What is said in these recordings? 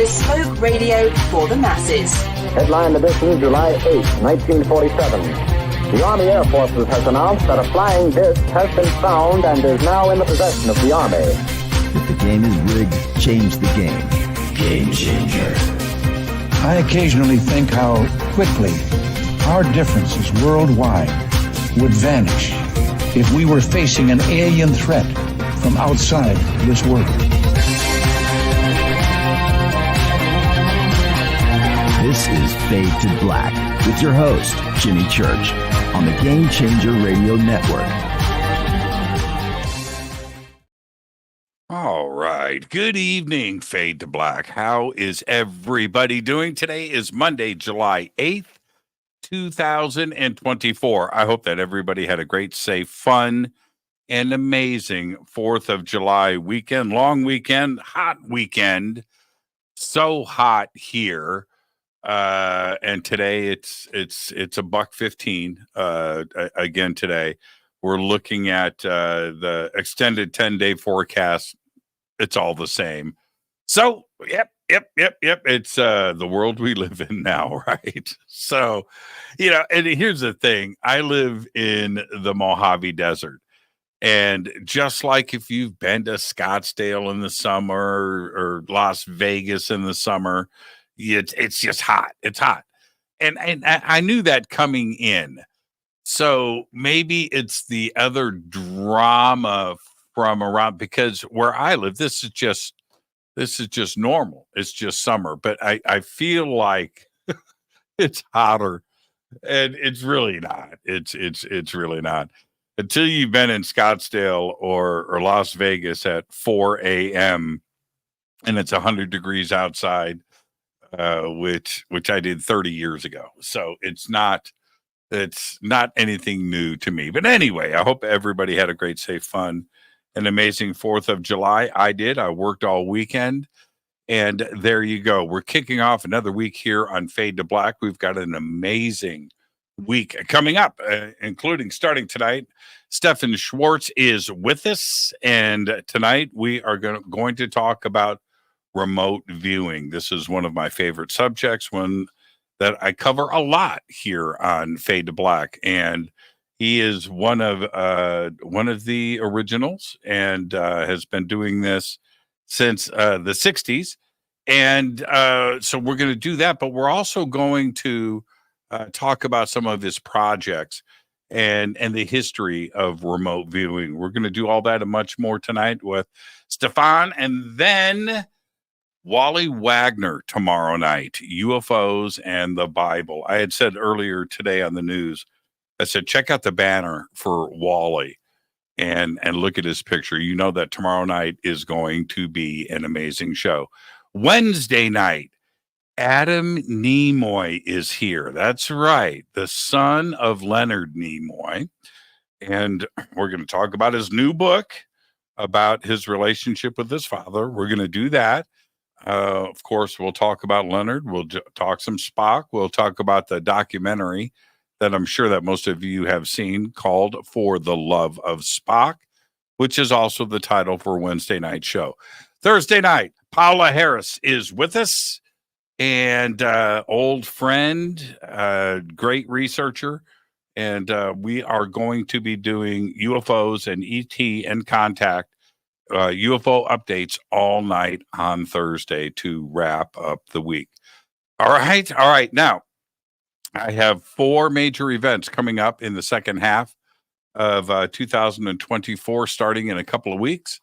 bespoke radio for the masses. Headline edition, July 8, 1947. The Army Air Forces has announced that a flying disc has been found and is now in the possession of the Army. If the game is rigged, change the game. Game changer. I occasionally think how quickly our differences worldwide would vanish if we were facing an alien threat from outside this world. This is Fade to Black with your host, Jimmy Church, on the Game Changer Radio Network. All right. Good evening, Fade to Black. How is everybody doing? Today is Monday, July 8th, 2024. I hope that everybody had a great, safe, fun, and amazing 4th of July weekend, long weekend, hot weekend. So hot here. And today it's $1.15 again today. We're looking at the extended 10-day forecast. It's all the same. So, yep. It's the world we live in now, right? So, and here's the thing. I live in the Mojave Desert. And just like if you've been to Scottsdale in the summer or Las Vegas in the summer, it's just hot. It's hot. And I knew that coming in. So maybe it's the other drama from around, because where I live, this is just normal. It's just summer. But I feel like it's hotter, and it's really not. It's really not. Until you've been in Scottsdale or Las Vegas at 4 a.m. and it's 100 degrees outside, which I did 30 years ago. So it's not anything new to me. But anyway, I hope everybody had a great, safe, fun, and amazing 4th of July. I did. I worked all weekend. And there you go. We're kicking off another week here on Fade to Black. We've got an amazing week coming up, including starting tonight. Stephan Schwartz is with us. And tonight we are going to talk about remote viewing. This is one of my favorite subjects, one that I cover a lot here on Fade to Black, and he is one of the originals, and has been doing this since the 60s. And so we're going to do that, but we're also going to talk about some of his projects and the history of remote viewing. We're going to do all that and much more tonight with Stefan, and then Wally Wagner tomorrow night, UFOs and the Bible. I had said earlier today on the news, I said, check out the banner for Wally and look at his picture. You know that tomorrow night is going to be an amazing show. Wednesday night, Adam Nimoy is here. That's right. The son of Leonard Nimoy. And we're going to talk about his new book about his relationship with his father. We're going to do that. Of course, we'll talk about Leonard. We'll talk some Spock. We'll talk about the documentary that I'm sure that most of you have seen called For the Love of Spock, which is also the title for Wednesday night show. Thursday night, Paula Harris is with us, and old friend, great researcher. And we are going to be doing UFOs and ET and contact UFO updates all night on Thursday to wrap up the week. All right. Now, I have 4 major events coming up in the second half of 2024, starting in a couple of weeks.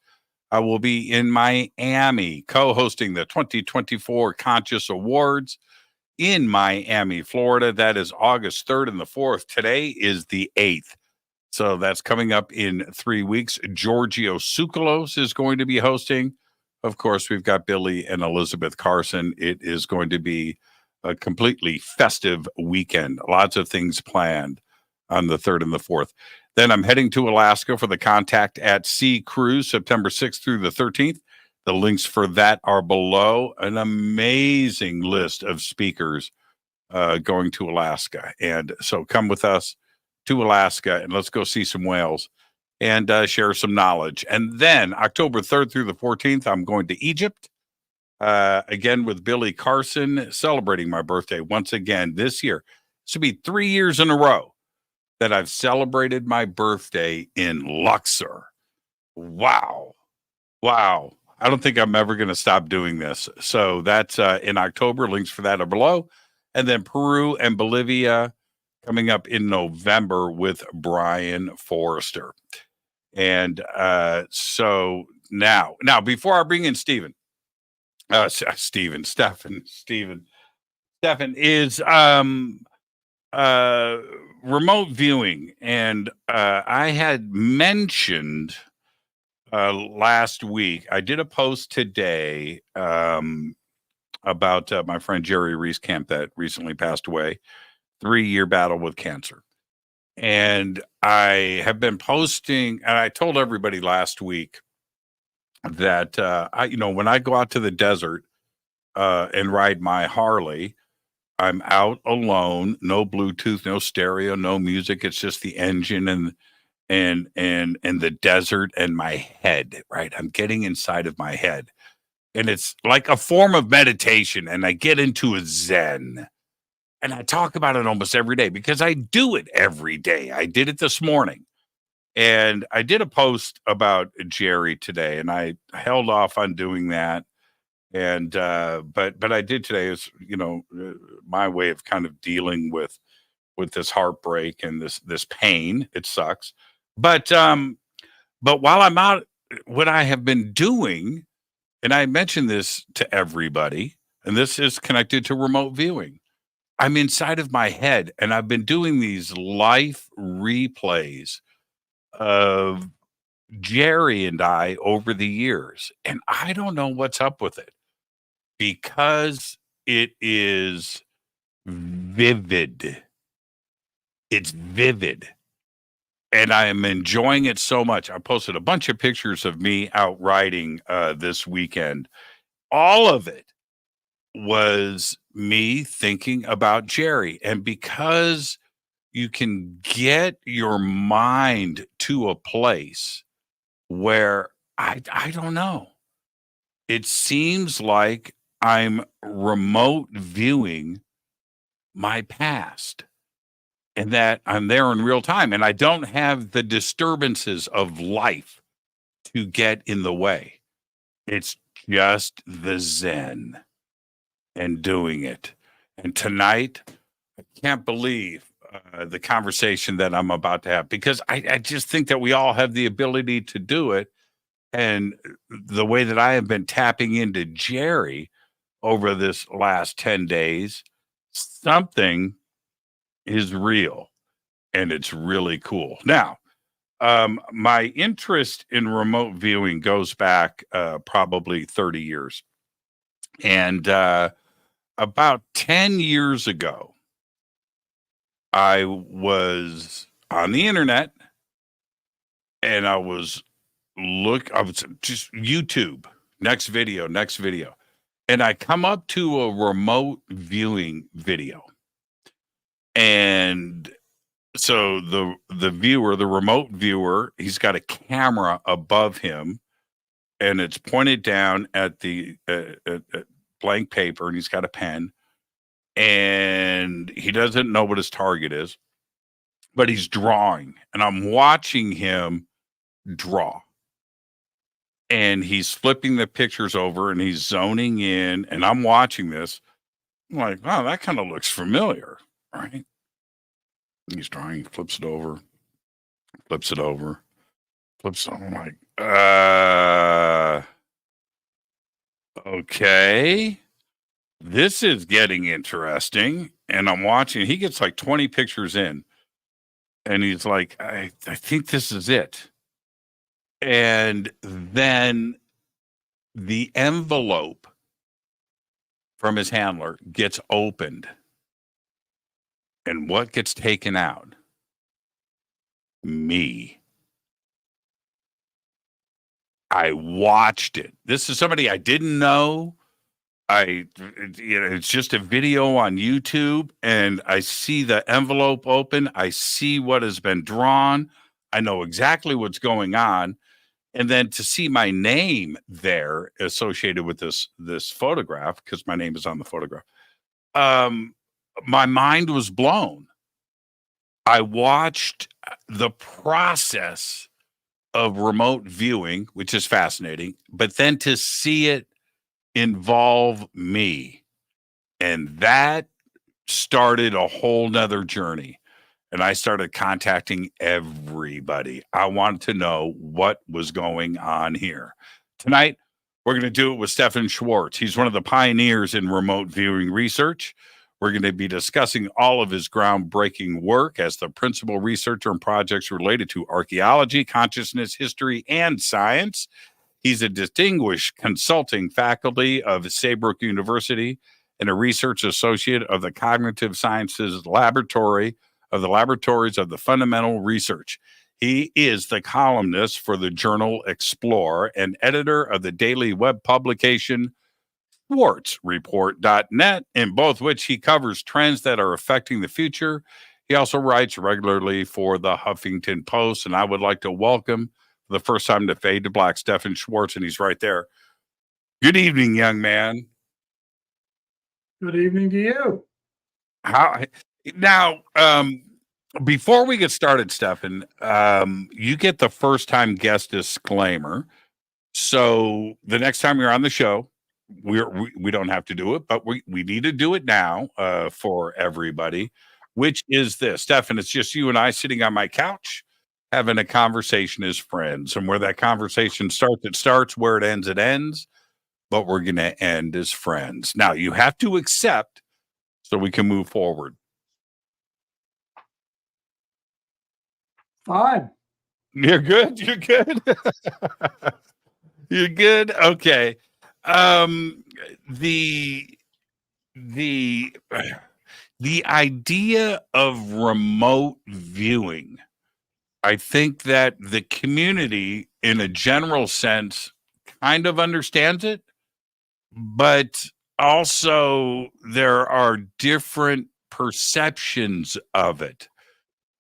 I will be in Miami co-hosting the 2024 Conscious Awards in Miami, Florida. That is August 3rd and the 4th. Today is the 8th. So that's coming up in 3 weeks. Giorgio Tsoukalos is going to be hosting. Of course, we've got Billy and Elizabeth Carson. It is going to be a completely festive weekend. Lots of things planned on the 3rd and the 4th. Then I'm heading to Alaska for the Contact at Sea cruise, September 6th through the 13th. The links for that are below. An amazing list of speakers going to Alaska. And so come with us to Alaska, and let's go see some whales and share some knowledge. And then October 3rd through the 14th, I'm going to Egypt again with Billy Carson, celebrating my birthday once again this year. This will be 3 years in a row that I've celebrated my birthday in Luxor. Wow. Wow. I don't think I'm ever going to stop doing this. So that's in October. Links for that are below. And then Peru and Bolivia coming up in November with Brian Forrester. And so now before I bring in Stephan is remote viewing. And I had mentioned last week, I did a post today about my friend Jerry Reeskamp that recently passed away, 3-year battle with cancer. And I have been posting, and I told everybody last week that when I go out to the desert and ride my Harley, I'm out alone, no Bluetooth, no stereo, no music. It's just the engine and the desert and my head, right? I'm getting inside of my head. And it's like a form of meditation, and I get into a Zen. And I talk about it almost every day because I do it every day. I did it this morning. And I did a post about Jerry today, and I held off on doing that. And but I did today is, my way of kind of dealing with this heartbreak and this pain. It sucks. But while I'm out, what I have been doing, and I mentioned this to everybody, and this is connected to remote viewing. I'm inside of my head, and I've been doing these life replays of Jerry and I over the years. And I don't know what's up with it because it is vivid. It's vivid. And I am enjoying it so much. I posted a bunch of pictures of me out riding this weekend. All of it was me thinking about Jerry. And because you can get your mind to a place where I don't know. It seems like I'm remote viewing my past. And that I'm there in real time, and I don't have the disturbances of life to get in the way. It's just the Zen and doing it. And tonight, I can't believe the conversation that I'm about to have, because I just think that we all have the ability to do it. And the way that I have been tapping into Jerry over this last 10 days, something is real, and it's really cool. Now, my interest in remote viewing goes back probably 30 years. And about 10 years ago, I was on the internet, and I was just YouTube, next video. And I come up to a remote viewing video. And so the remote viewer, he's got a camera above him, and it's pointed down at the at blank paper, and he's got a pen, and he doesn't know what his target is, but he's drawing, and I'm watching him draw. And he's flipping the pictures over, and he's zoning in, and I'm watching this. I'm like, wow, that kind of looks familiar. Right? He's drawing, flips it over. I'm like, okay, this is getting interesting. And I'm watching, he gets like 20 pictures in, and he's like, I think this is it. And then the envelope from his handler gets opened. And what gets taken out? Me. I watched it. This is somebody I didn't know. It's just a video on YouTube, and I see the envelope open. I see what has been drawn. I know exactly what's going on. And then to see my name there associated with this photograph, because my name is on the photograph, my mind was blown. I watched the process of remote viewing, which is fascinating, but then to see it involve me, and that started a whole nother journey. And I started contacting everybody. I wanted to know what was going on here. Tonight, we're going to do it with Stephan Schwartz. He's one of the pioneers in remote viewing research. We're going to be discussing all of his groundbreaking work as the principal researcher in projects related to archaeology, consciousness, history, and science. He's a distinguished consulting faculty of Saybrook University and a research associate of the Cognitive Sciences Laboratory of the Laboratories of the Fundamental Research. He is the columnist for the journal Explore and editor of the daily web publication SchwartzReport.net, in both which he covers trends that are affecting the future. He also writes regularly for the Huffington Post, and I would like to welcome for the first time to Fade to Black, Stephan Schwartz, and he's right there. Good evening, young man. Good evening to you. Now, before we get started, Stephan, you get the first time guest disclaimer. So the next time you're on the show, we don't have to do it, but we need to do it now for everybody, which is this. Stephan, it's just you and I sitting on my couch having a conversation as friends. And where that conversation starts, it starts. Where it ends. But we're going to end as friends. Now, you have to accept so we can move forward. Fine. You're good? You're good? You're good? Okay. The idea of remote viewing, I think that the community in a general sense kind of understands it, but also there are different perceptions of it.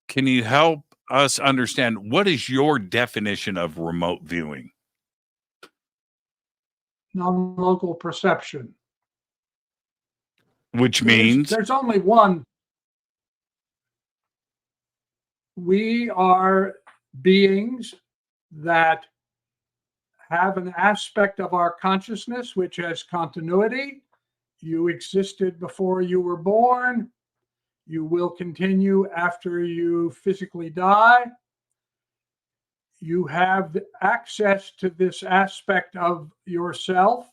Can you help us understand what is your definition of remote viewing? Non-local perception. Which means there's only one. We are beings that have an aspect of our consciousness which has continuity. You existed before you were born. You will continue after you physically die. You have access to this aspect of yourself,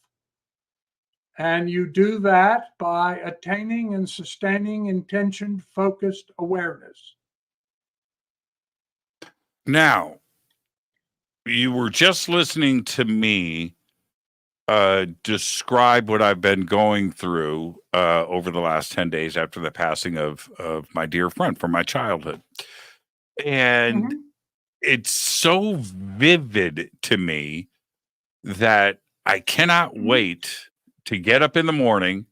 and you do that by attaining and sustaining intentioned, focused awareness. Now, you were just listening to me describe what I've been going through over the last 10 days after the passing of my dear friend from my childhood. And it's so vivid to me that I cannot wait to get up in the morning,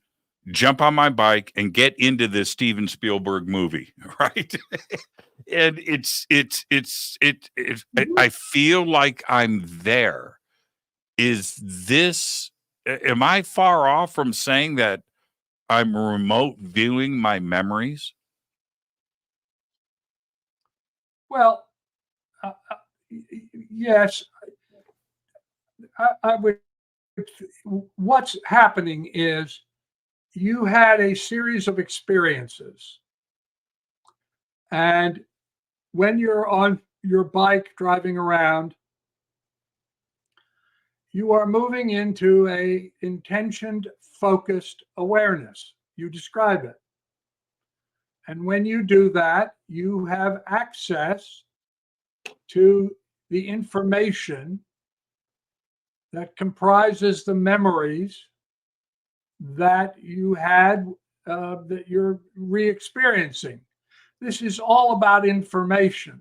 jump on my bike, and get into this Steven Spielberg movie, right? And I feel like I'm there. Am I far off from saying that I'm remote viewing my memories? Well, yes, I would. What's happening is you had a series of experiences, and when you're on your bike driving around, you are moving into a intentioned, focused awareness. You describe it. And when you do that, you have access to the information that comprises the memories that you had, that you're re-experiencing. This is all about information.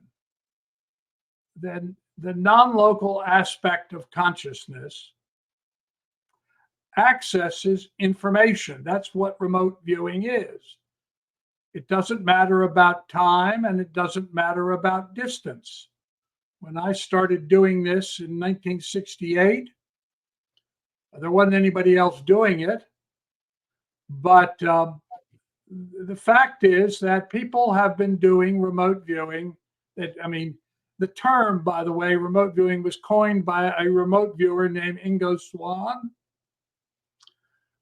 Then the non-local aspect of consciousness accesses information. That's what remote viewing is. It doesn't matter about time, and it doesn't matter about distance. When I started doing this in 1968, there wasn't anybody else doing it. But the fact is that people have been doing remote viewing. The term, by the way, remote viewing was coined by a remote viewer named Ingo Swann.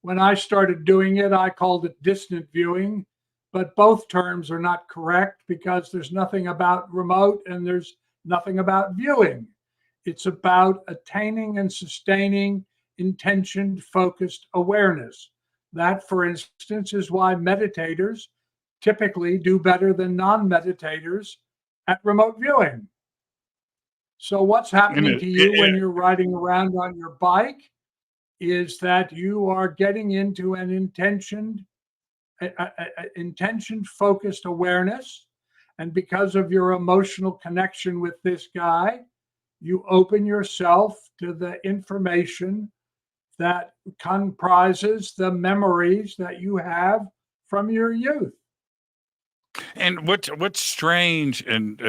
When I started doing it, I called it distant viewing, but both terms are not correct because there's nothing about remote and there's nothing about viewing. It's about attaining and sustaining intention-focused awareness. That, for instance, is why meditators typically do better than non-meditators at remote viewing. So what's happening to you when you're riding around on your bike is that you are getting into an intention-focused awareness. And because of your emotional connection with this guy, you open yourself to the information that comprises the memories that you have from your youth. And what's strange, and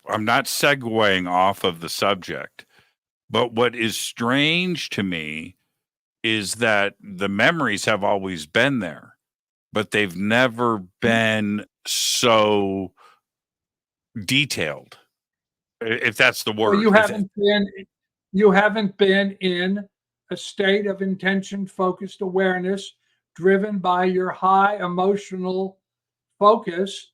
I'm not segueing off of the subject, but what is strange to me is that the memories have always been there, but they've never been so detailed, if that's the word. Well, you haven't been in a state of intention-focused awareness driven by your high emotional focus.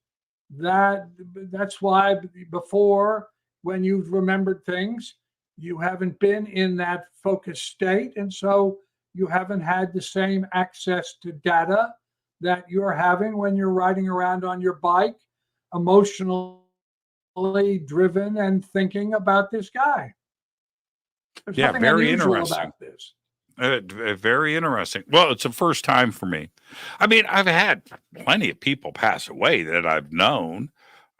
That's why before, when you've remembered things, you haven't been in that focused state, and so you haven't had the same access to data that you're having when you're riding around on your bike, emotionally driven and thinking about this guy. There's nothing very unusual interesting about this. Very interesting. Well, it's the first time for me. I mean, I've had plenty of people pass away that I've known.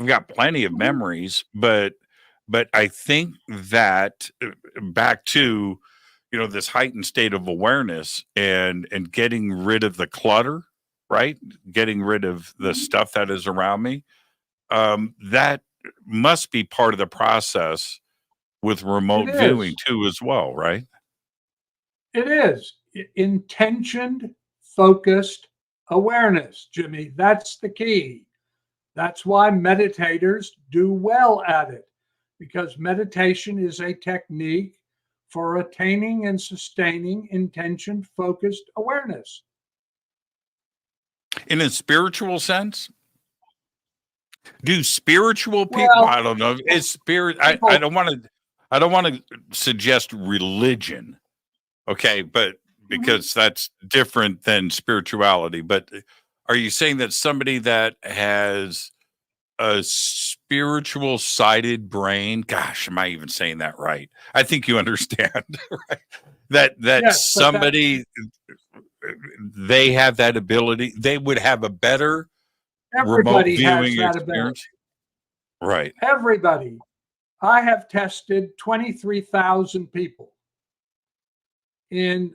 I've got plenty of memories, but I think that back to, this heightened state of awareness and getting rid of the clutter, right? Getting rid of the stuff that is around me. That must be part of the process with remote viewing too, as well, right? It is intention focused awareness, Jimmy. That's the key. That's why meditators do well at it, because meditation is a technique for attaining and sustaining intention focused awareness. In a spiritual sense? Do spiritual people, I don't know, is spirit, I don't want to suggest religion. Okay, but because that's different than spirituality. But are you saying that somebody that has a spiritual sided brain, gosh, am I even saying that right? I think you understand, right? That yes, somebody, they have that ability, they would have a better remote viewing experience. Right. Everybody. I have tested 23,000 people in,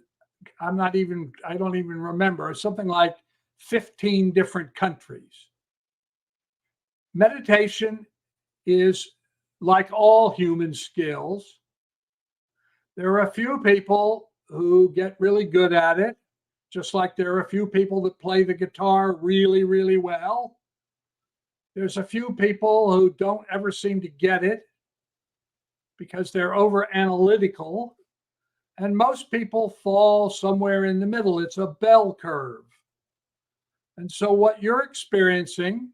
I don't even remember, something like 15 different countries. Meditation is like all human skills. There are a few people who get really good at it, just like there are a few people that play the guitar really, really well. There's a few people who don't ever seem to get it because they're over analytical. And most people fall somewhere in the middle. It's a bell curve. And so what you're experiencing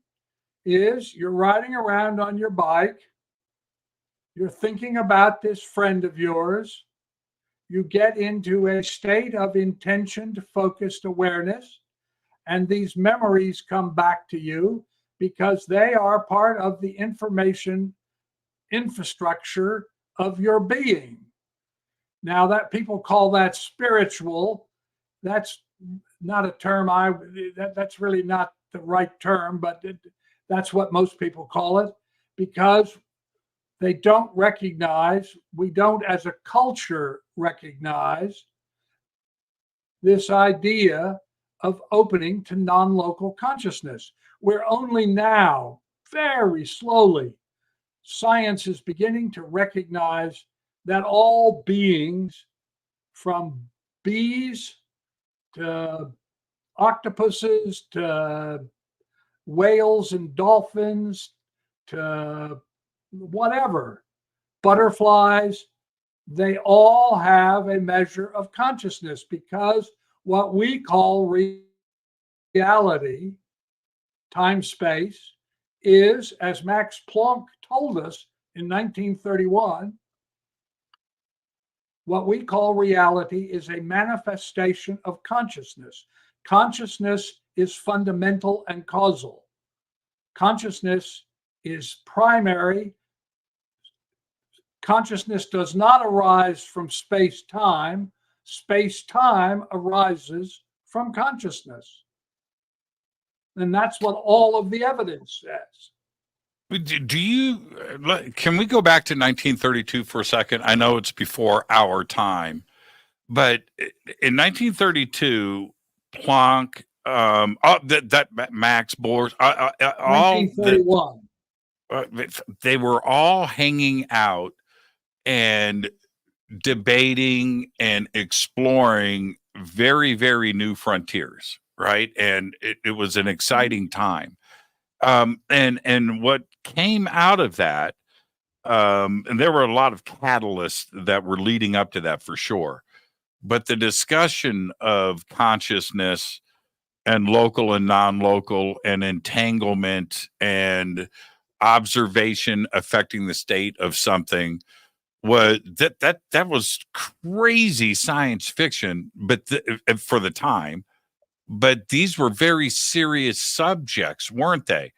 is you're riding around on your bike. You're thinking about this friend of yours. You get into a state of intention-focused awareness, and these memories come back to you because they are part of the information infrastructure of your being. Now, that people call that spiritual, that's not a term that's really not the right term, but that's what most people call it, because they don't recognize, we don't as a culture recognize this idea of opening to non-local consciousness. We're only now, very slowly, science is beginning to recognize that all beings, from bees to octopuses to whales and dolphins to whatever, butterflies, they all have a measure of consciousness, because what we call reality, time, space, is, as Max Planck told us in 1931, what we call reality is a manifestation of consciousness. Consciousness is fundamental and causal. Consciousness is primary. Consciousness does not arise from space-time. Space-time arises from consciousness. And that's what all of the evidence says. Can we go back to 1932 for a second? I know it's before our time, but in 1932, Planck, that Max Bohr, all 1931. They were all hanging out and debating and exploring very, very new frontiers, right? And it was an exciting time. And what came out of that, and there were a lot of catalysts that were leading up to that for sure, but the discussion of consciousness and local and non-local and entanglement and observation affecting the state of something was that was crazy science fiction, but for the time. But these were very serious subjects, weren't they?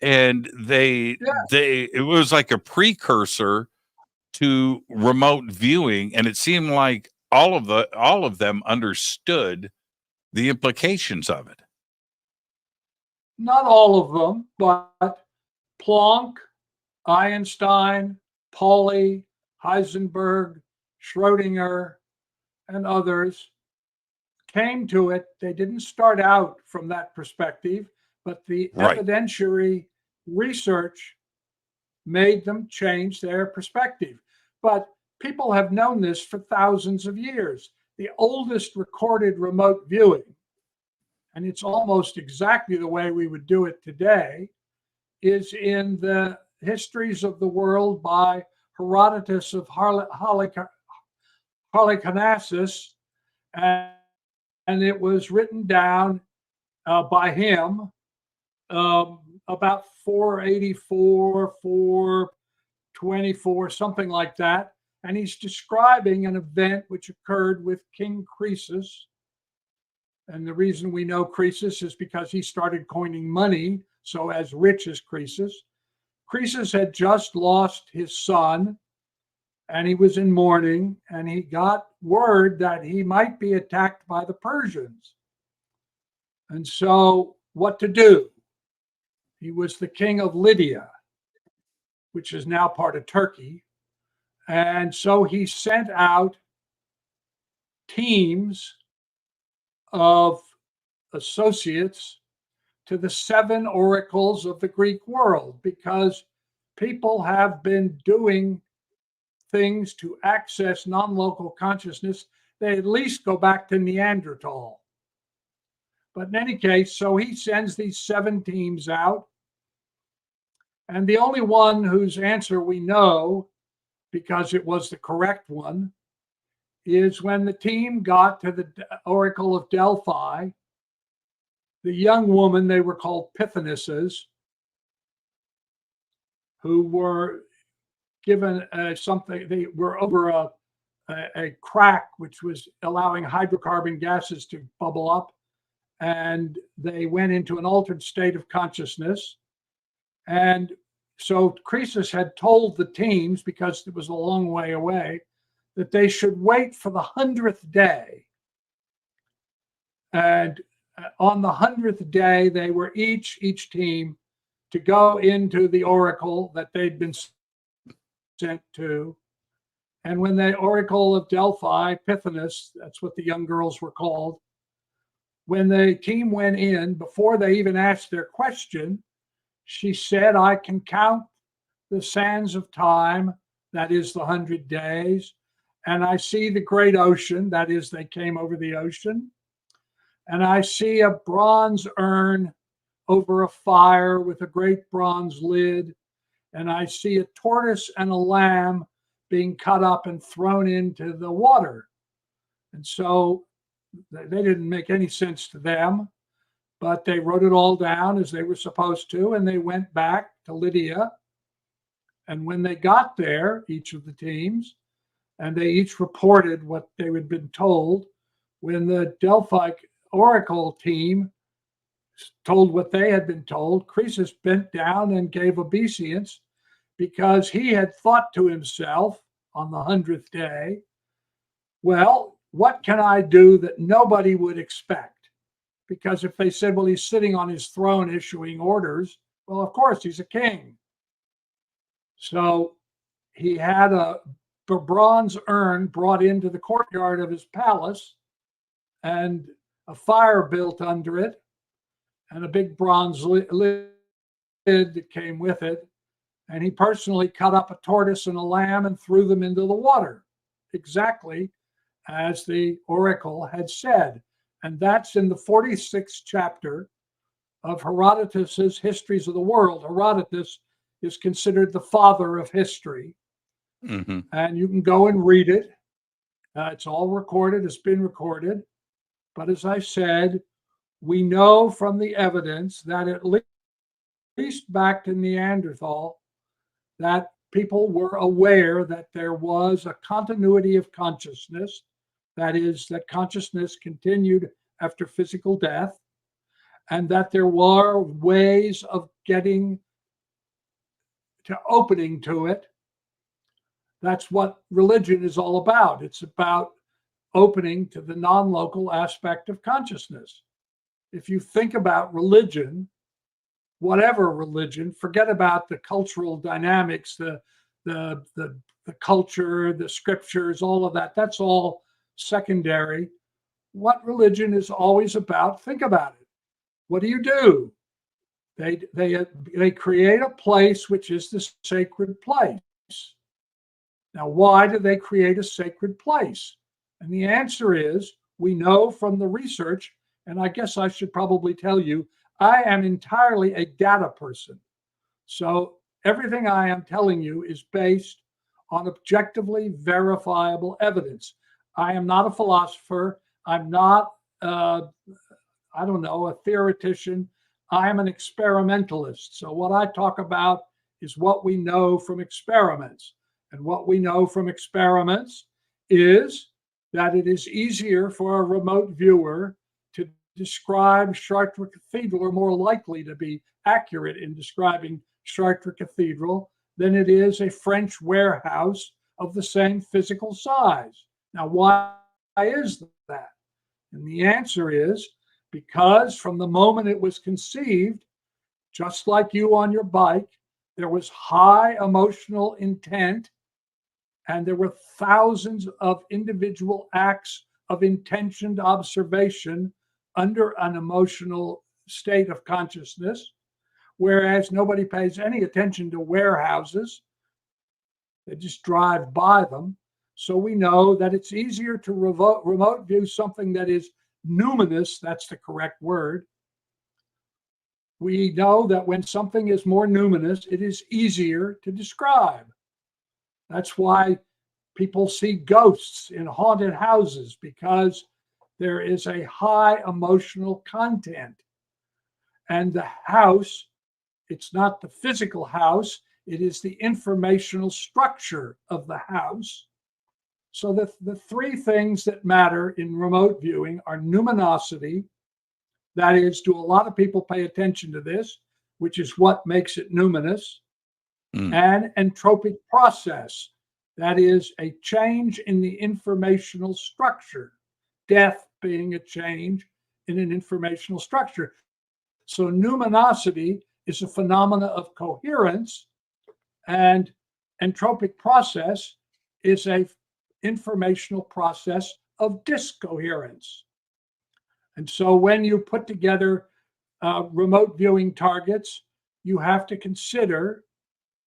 And it was like a precursor to remote viewing, and it seemed like all of them understood the implications of it. Not all of them, but Planck, Einstein, Pauli, Heisenberg, Schrödinger, and others came to it. They didn't start out from that perspective, but the evidentiary research made them change their perspective. But people have known this for thousands of years. The oldest recorded remote viewing, and it's almost exactly the way we would do it today, is in the Histories of the World by Herodotus of Halicarnassus, and it was written down by him about 484, 424, something like that. And he's describing an event which occurred with King Croesus. And the reason we know Croesus is because he started coining money, so as rich as Croesus. Croesus had just lost his son, and he was in mourning, and he got word that he might be attacked by the Persians. And so what to do? He was the king of Lydia, which is now part of Turkey. And so he sent out teams of associates to the 7 oracles of the Greek world, because people have been doing things to access non-local consciousness. They at least go back to Neanderthal. But in any case, so he sends these 7 teams out. And the only one whose answer we know, because it was the correct one, is when the team got to the Oracle of Delphi, the young woman, they were called Pythonesses, who were given something, they were over a crack which was allowing hydrocarbon gases to bubble up, and they went into an altered state of consciousness. And so Croesus had told the teams, because it was a long way away, that they should wait for the 100th day. And on the 100th day, they were each team to go into the oracle that they'd been sent to. And when the Oracle of Delphi, Pythoness, that's what the young girls were called, when the team went in, before they even asked their question, she said, "I can count the sands of time, that is the 100 days, and I see the great ocean, that is, they came over the ocean, and I see a bronze urn over a fire with a great bronze lid, and I see a tortoise and a lamb being cut up and thrown into the water. And so they didn't make any sense to them, but they wrote it all down as they were supposed to, and they went back to Lydia. And when they got there, each of the teams, and they each reported what they had been told, when the Delphic Oracle team told what they had been told, Croesus bent down and gave obeisance, because he had thought to himself on the 100th day, well, what can I do that nobody would expect? Because if they said, well, he's sitting on his throne issuing orders, well, of course, he's a king. So he had a bronze urn brought into the courtyard of his palace, and a fire built under it, and a big bronze lid that came with it. And he personally cut up a tortoise and a lamb and threw them into the water, exactly as the oracle had said. And that's in the 46th chapter of Herodotus's Histories of the World. Herodotus is considered the father of history. Mm-hmm. And you can go and read it. It's all recorded, it's been recorded. But as I said, we know from the evidence that at least back to Neanderthal, that people were aware that there was a continuity of consciousness, that is, that consciousness continued after physical death, and that there were ways of getting to opening to it. That's what religion is all about. It's about opening to the non-local aspect of consciousness. If you think about religion, whatever religion, forget about the cultural dynamics, the culture, the scriptures, all of that. That's all secondary. What religion is always about, think about it. What do? They create a place which is the sacred place. Now, why do they create a sacred place? And the answer is, we know from the research, and I guess I should probably tell you, I am entirely a data person. So everything I am telling you is based on objectively verifiable evidence. I am not a philosopher. I'm not, a theoretician. I am an experimentalist. So what I talk about is what we know from experiments. And what we know from experiments is that it is easier for a remote viewer to describe Chartres Cathedral, or more likely to be accurate in describing Chartres Cathedral, than it is a French warehouse of the same physical size. Now, why is that? And the answer is because from the moment it was conceived, just like you on your bike, there was high emotional intent, and there were thousands of individual acts of intentioned observation under an emotional state of consciousness, whereas nobody pays any attention to warehouses. They just drive by them. So we know that it's easier to remote view something that is numinous, that's the correct word. We know that when something is more numinous, it is easier to describe. That's why people see ghosts in haunted houses, because there is a high emotional content. And the house, it's not the physical house, it is the informational structure of the house. So the three things that matter in remote viewing are numinosity, that is, do a lot of people pay attention to this, which is what makes it numinous, and entropic process, that is, a change in the informational structure, death being a change in an informational structure. So numinosity is a phenomena of coherence, and entropic process is a informational process of discoherence. And so when you put together remote viewing targets, you have to consider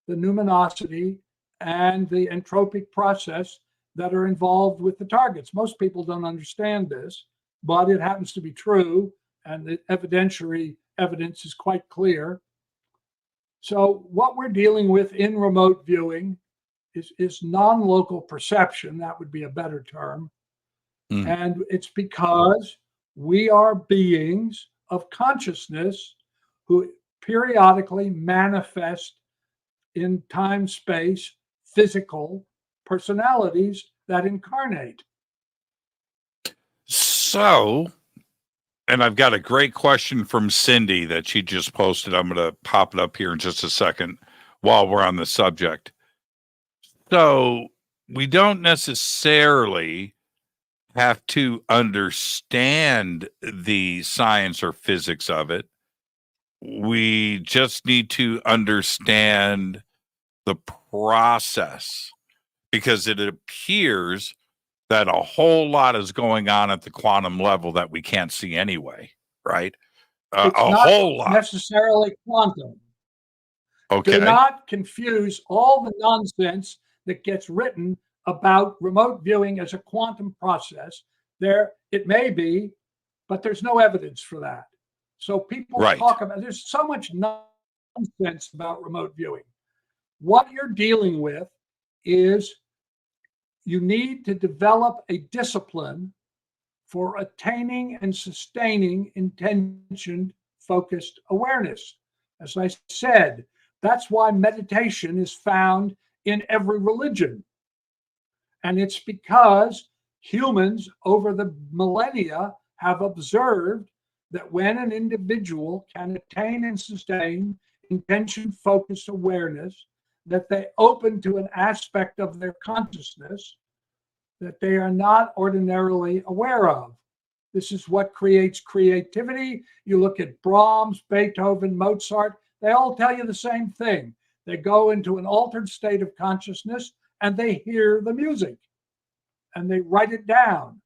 the luminosity and the entropic process that are involved with the targets. Most people don't understand this, but it happens to be true, and the evidentiary evidence is quite clear. So what we're dealing with in remote viewing is non-local perception. That would be a better term. And it's because we are beings of consciousness who periodically manifest in time, space, physical personalities that incarnate. So, and I've got a great question from Cindy that she just posted. I'm going to pop it up here in just a second while we're on the subject. So, we don't necessarily have to understand the science or physics of it. We just need to understand the process, because it appears that a whole lot is going on at the quantum level that we can't see anyway, right? It's a not whole lot. necessarily quantum. Okay. Do not confuse all the nonsense that gets written about remote viewing as a quantum process. It may be, but there's no evidence for that. So people talk about, there's so much nonsense about remote viewing. What you're dealing with is you need to develop a discipline for attaining and sustaining intention-focused awareness. As I said, that's why meditation is found in every religion. And it's because humans over the millennia have observed that when an individual can attain and sustain intention-focused awareness, that they open to an aspect of their consciousness that they are not ordinarily aware of. This is what creates creativity. You look at Brahms, Beethoven, Mozart, they all tell you the same thing. They go into an altered state of consciousness and they hear the music and they write it down.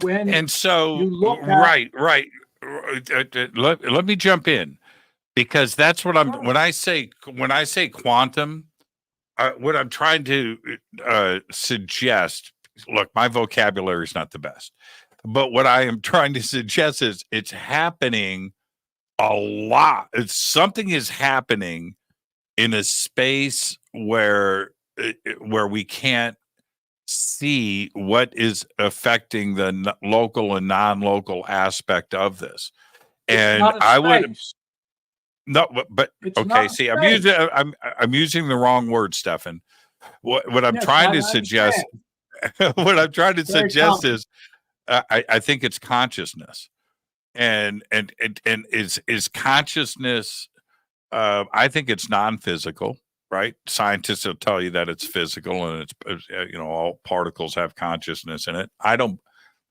And so, right. Let me jump in, because that's what I'm, when I say quantum, what I'm trying to suggest, look, my vocabulary is not the best, but what I am trying to suggest is it's happening a lot. Something is happening in a space where we can't see what is affecting the local and non-local aspect of this. And I would no, but okay. See, I'm using the wrong word, Stefan. What I'm trying to suggest, what I'm trying to suggest is, I think it's consciousness, and is consciousness. I think it's non-physical, right? Scientists will tell you that it's physical, and it's all particles have consciousness in it.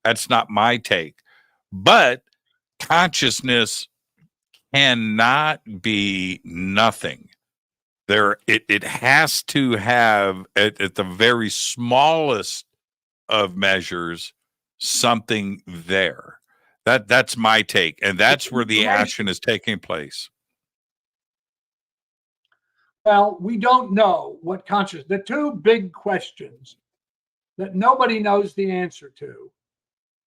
That's not my take, but consciousness cannot be nothing. It has to have at the very smallest of measures something there. That's my take, and that's where the action is taking place. Well, we don't know what consciousness. The two big questions that nobody knows the answer to.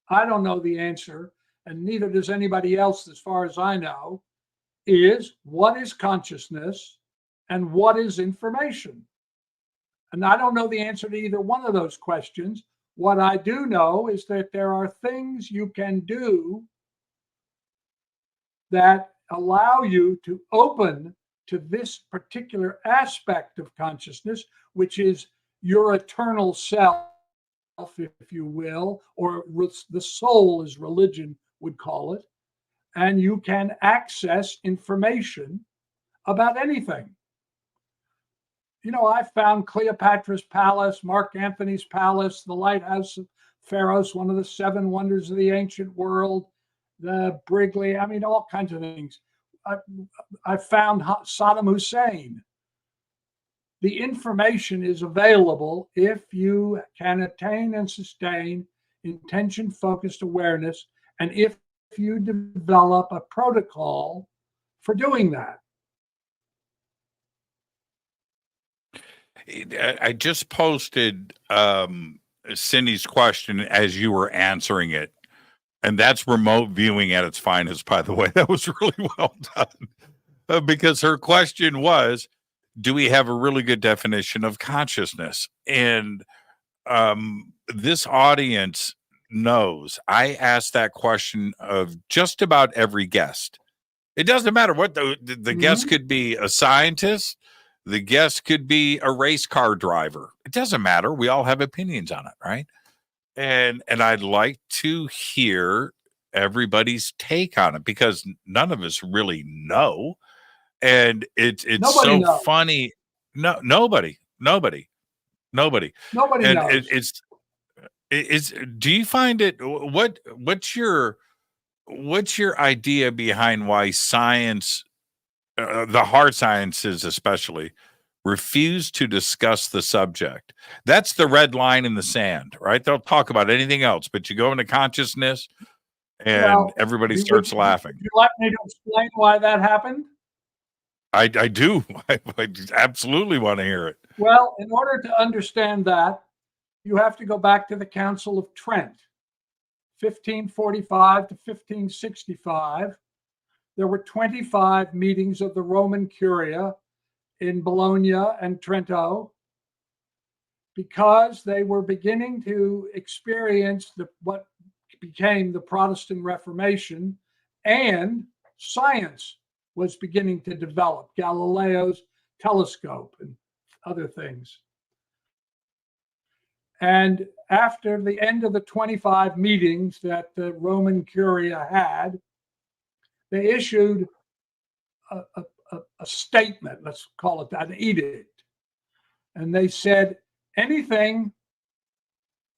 I don't know the answer, and neither does anybody else, as far as I know, is what is consciousness and what is information? And I don't know the answer to either one of those questions. What I do know is that there are things you can do that allow you to open to this particular aspect of consciousness, which is your eternal self, if you will, or the soul, as religion would call it. And you can access information about anything. I found Cleopatra's Palace, Mark Antony's Palace, the Lighthouse of Pharos, one of the 7 wonders of the ancient world, the Brigley, all kinds of things. I found Saddam Hussein. The information is available if you can attain and sustain intention-focused awareness, and if you develop a protocol for doing that. I just posted Cindy's question as you were answering it. And that's remote viewing at its finest, by the way. That was really well done. Because her question was, do we have a really good definition of consciousness? And this audience knows I asked that question of just about every guest. It doesn't matter what the guest could be a scientist. The guest could be a race car driver. It doesn't matter. We all have opinions on it, right? And I'd like to hear everybody's take on it because none of us really know. And it's Nobody so knows. funny. No, nobody. Nobody And knows. it's do you find it what's your idea behind why science, the hard sciences especially, refuse to discuss the subject? That's the red line in the sand, right? They'll talk about anything else, but you go into consciousness and everybody starts laughing. Would you like me to explain why that happened? I do. I absolutely want to hear it. Well, in order to understand that, you have to go back to the Council of Trent, 1545 to 1565. There were 25 meetings of the Roman Curia in Bologna and Trento because they were beginning to experience what became the Protestant Reformation, and science was beginning to develop, Galileo's telescope and other things. And after the end of the 25 meetings that the Roman Curia had, they issued a statement, let's call it that, an edict. And they said, anything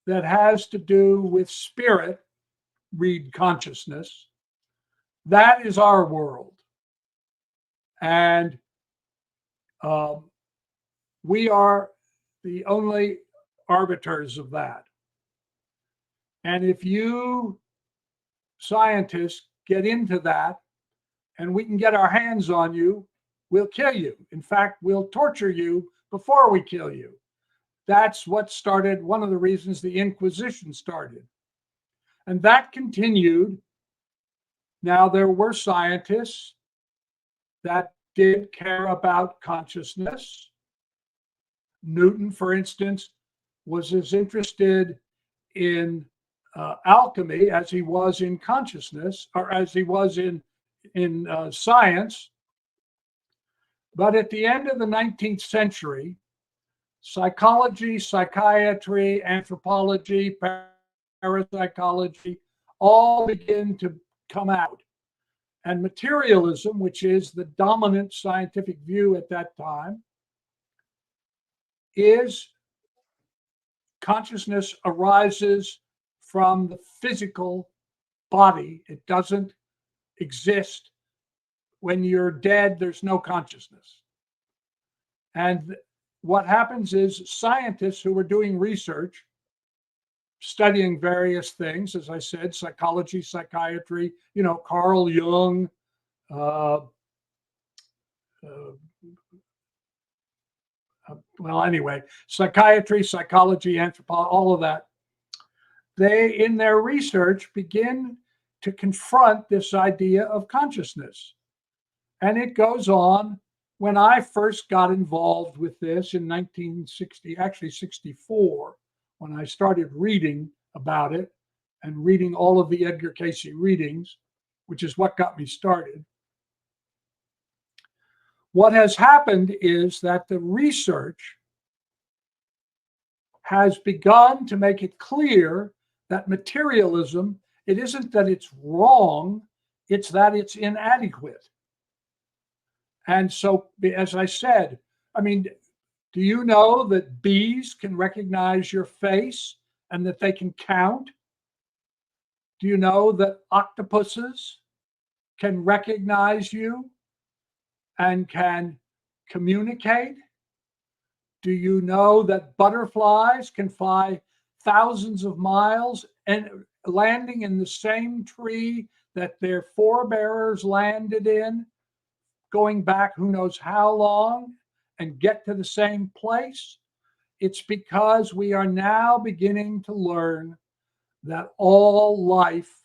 that has to do with spirit, read consciousness, that is our world. And we are the only arbiters of that. And if you scientists get into that and we can get our hands on you, we'll kill you. In fact, we'll torture you before we kill you. That's what started, one of the reasons the Inquisition started. And that continued. Now, there were scientists that did care about consciousness. Newton, for instance, was as interested in alchemy as he was in consciousness, or as he was in science. But at the end of the 19th century, psychology, psychiatry, anthropology, parapsychology all begin to come out. And materialism, which is the dominant scientific view at that time, is consciousness arises from the physical body. It doesn't exist. When you're dead, there's no consciousness. And what happens is scientists who were doing research, studying various things, as I said, psychology, psychiatry, Carl Jung, psychiatry, psychology, anthropology, all of that, they, in their research, begin to confront this idea of consciousness. And it goes on. When I first got involved with this in 1960, actually 64, when I started reading about it and reading all of the Edgar Cayce readings, which is what got me started. What has happened is that the research has begun to make it clear that materialism, it isn't that it's wrong, it's that it's inadequate. And so, as I said, do you know that bees can recognize your face and that they can count? Do you know that octopuses can recognize you and can communicate? Do you know that butterflies can fly thousands of miles and landing in the same tree that their forebears landed in, going back who knows how long, and get to the same place? It's because we are now beginning to learn that all life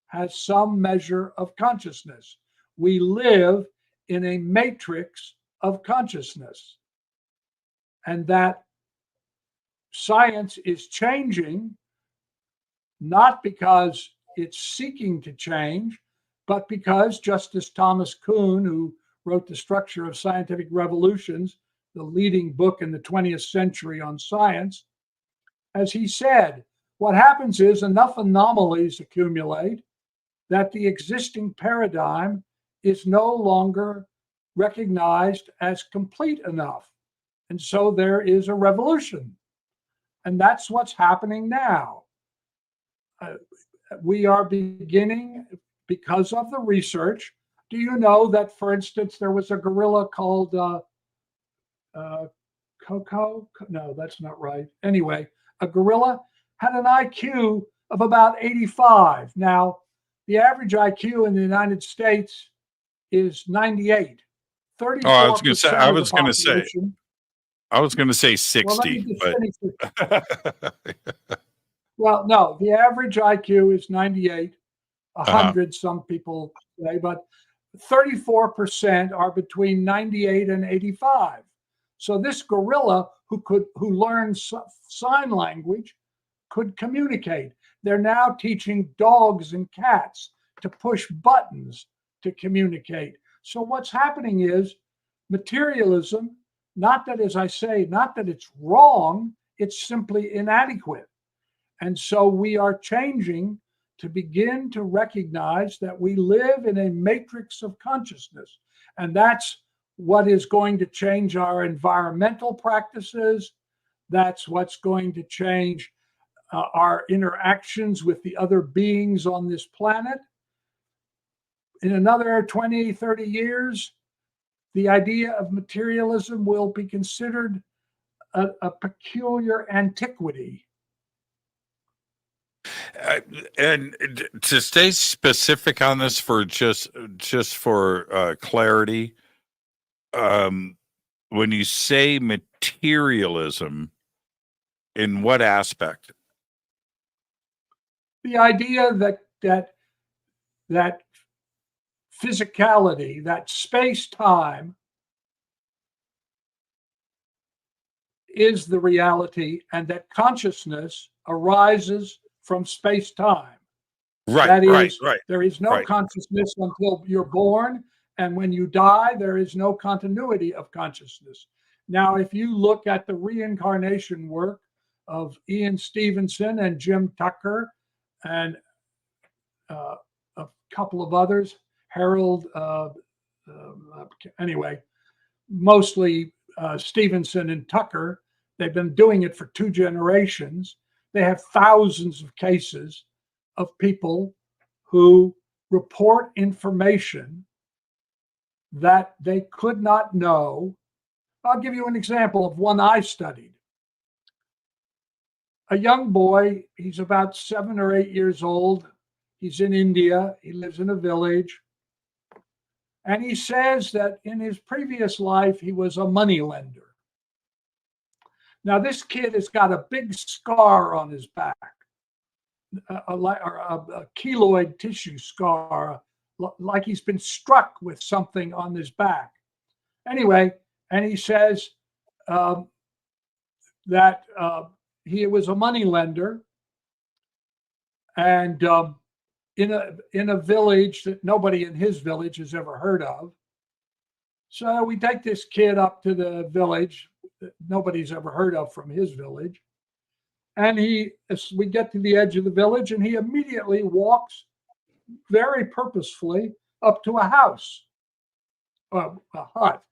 has some measure of consciousness. We live in a matrix of consciousness, and that science is changing, not because it's seeking to change, but because, just as Thomas Kuhn, who wrote The Structure of Scientific Revolutions, the leading book in the 20th century on science, as he said, what happens is enough anomalies accumulate that the existing paradigm is no longer recognized as complete enough. And so there is a revolution. And that's what's happening now. We are beginning, because of the research. Do you know that, for instance, there was a gorilla called Coco? No, that's not right. Anyway, a gorilla had an IQ of about 85. Now, the average IQ in the United States is 98. 34% I was going to say, of the population. I was going to say Well, let me 60, just finish this. but Well, no, the average IQ is 98, 100, some people say, but 34% are between 98 and 85. So this gorilla who learns sign language could communicate. They're now teaching dogs and cats to push buttons to communicate. So what's happening is materialism, not that, as I say, not that it's wrong, it's simply inadequate. And so we are changing to begin to recognize that we live in a matrix of consciousness. And that's what is going to change our environmental practices. That's what's going to change our interactions with the other beings on this planet. In another 20, 30 years, the idea of materialism will be considered a peculiar antiquity. and to stay specific on this for just for clarity, when you say materialism, in what aspect? The idea that physicality, that space-time is the reality, and that consciousness arises from space-time. Right, That is, right. there is no right. consciousness until you're born, and when you die, there is no continuity of consciousness. Now, if you look at the reincarnation work of Ian Stevenson and Jim Tucker and a couple of others, Harold, anyway, mostly Stevenson and Tucker, they've been doing it for 2 generations. They have thousands of cases of people who report information that they could not know. I'll give you an example of one I studied. A young boy, he's about 7 or 8 years old. He's in India. He lives in a village. And he says that in his previous life, he was a moneylender. Now, this kid has got a big scar on his back, a keloid tissue scar, like he's been struck with something on his back. Anyway, and he says that he was a moneylender, and in a village that nobody in his village has ever heard of. So we take this kid up to the village that nobody's ever heard of from his village. And we get to the edge of the village, and he immediately walks very purposefully up to a house, a hut.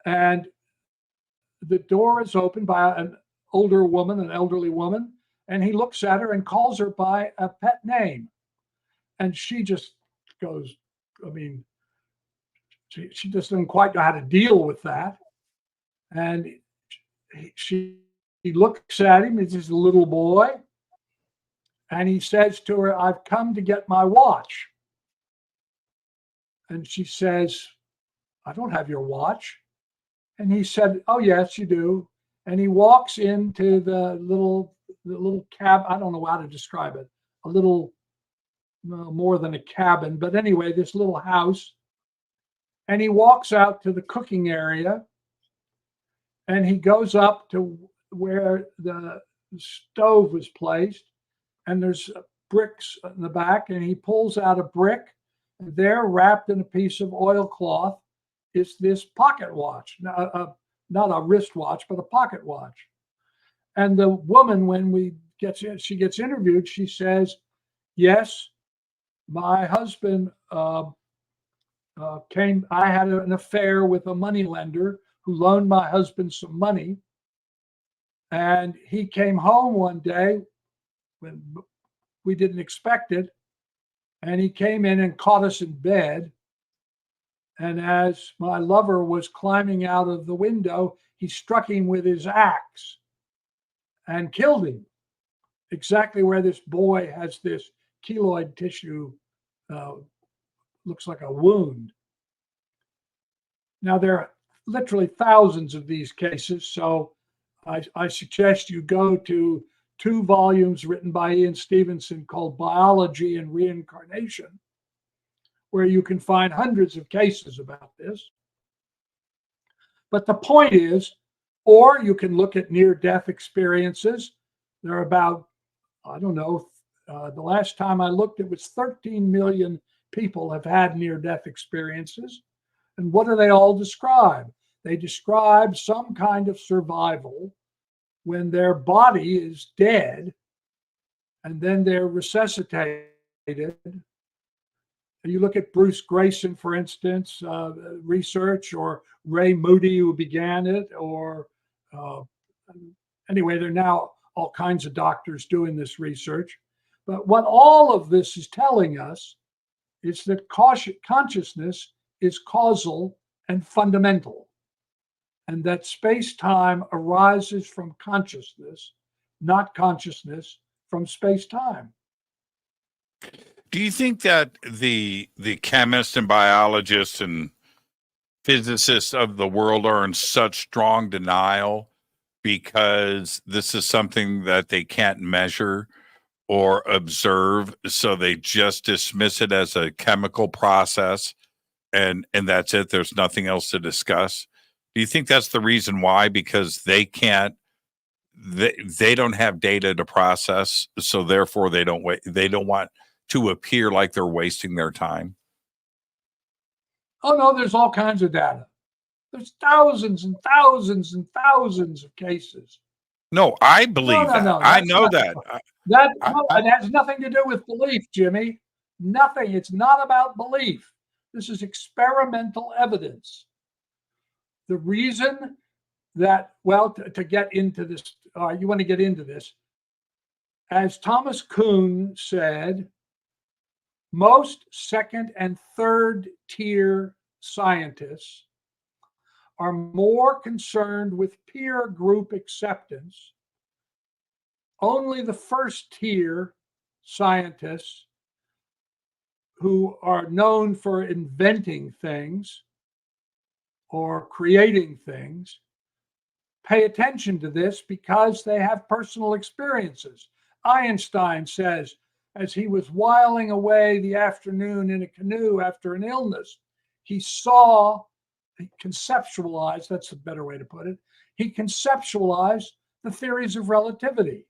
And the door is opened by an elderly woman, and he looks at her and calls her by a pet name. And she just goes, she just doesn't quite know how to deal with that. And he looks at him, he's just a little boy, and he says to her, "I've come to get my watch." And she says, "I don't have your watch." And he said, "Oh, yes, you do." And he walks into the little cab. I don't know how to describe it. A little more than a cabin, but anyway, this little house. And he walks out to the cooking area, and he goes up to where the stove was placed, and there's bricks in the back, and he pulls out a brick, and there, wrapped in a piece of oilcloth, is this pocket watch. Not a wristwatch, but a pocket watch. And the woman, when she gets interviewed, she says, "Yes, my husband I had an affair with a moneylender who loaned my husband some money. And he came home one day when we didn't expect it. And he came in and caught us in bed. And as my lover was climbing out of the window, he struck him with his axe and killed him, exactly where this boy has this keloid tissue, looks like a wound." Now, there are literally thousands of these cases, so I suggest you go to 2 volumes written by Ian Stevenson called Biology and Reincarnation, where you can find hundreds of cases about this. But the point is, or you can look at near-death experiences. There are about, I don't know, the last time I looked, it was 13 million people have had near-death experiences. And what do they all describe? They describe some kind of survival when their body is dead, and then they're resuscitated. You look at Bruce Grayson, for instance, research, or Ray Moody, who began it, or anyway, there are now all kinds of doctors doing this research. But what all of this is telling us is that consciousness is causal and fundamental, and that space-time arises from consciousness, not consciousness from space-time. Do you think that the chemists and biologists and physicists of the world are in such strong denial because this is something that they can't measure or observe, so they just dismiss it as a chemical process, and that's it? There's nothing else to discuss. Do you think that's the reason why? Because they don't have data to process, so therefore they don't want to appear like they're wasting their time? Oh, no, there's all kinds of data. There's thousands and thousands and thousands of cases. No, I believe that. No, I know that. It has nothing to do with belief, Jimmy. Nothing. It's not about belief. This is experimental evidence. The reason that, well, to get into this, you want to get into this. As Thomas Kuhn said, most second and third tier scientists are more concerned with peer group acceptance. Only the first tier scientists, who are known for inventing things or creating things, pay attention to this because they have personal experiences. Einstein says, as he was whiling away the afternoon in a canoe after an illness, he conceptualized, that's a better way to put it, he conceptualized the theories of relativity.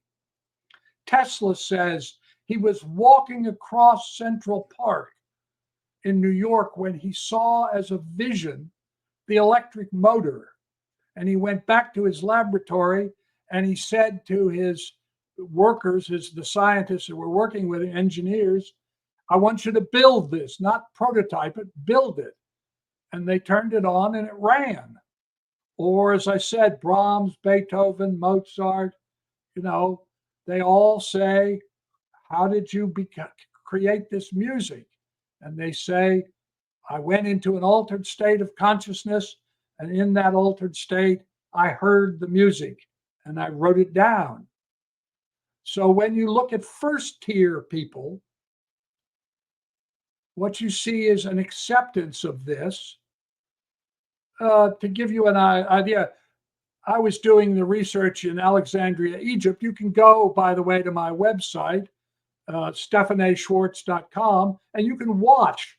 Tesla says he was walking across Central Park in New York when he saw as a vision the electric motor. And he went back to his laboratory and he said to his workers, the scientists who were working with him, engineers, "I want you to build this, not prototype it, build it." And they turned it on and it ran. Or, as I said, Brahms, Beethoven, Mozart, they all say, "How did you create this music?" And they say, "I went into an altered state of consciousness, and in that altered state, I heard the music and I wrote it down." So when you look at first tier people, what you see is an acceptance of this. to give you an idea, I was doing the research in Alexandria, Egypt. You can go, by the way, to my website, StephanASchwartz.com, and you can watch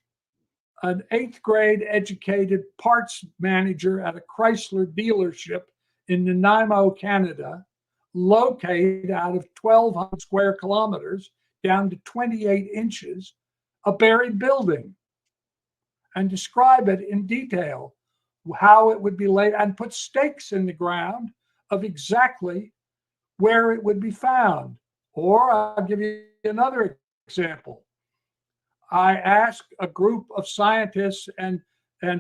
an 8th grade educated parts manager at a Chrysler dealership in Nanaimo, Canada, locate out of 1,200 square kilometers down to 28 inches, a buried building, and describe it in detail, how it would be laid, and put stakes in the ground of exactly where it would be found. Or I'll give you another example. I asked a group of scientists and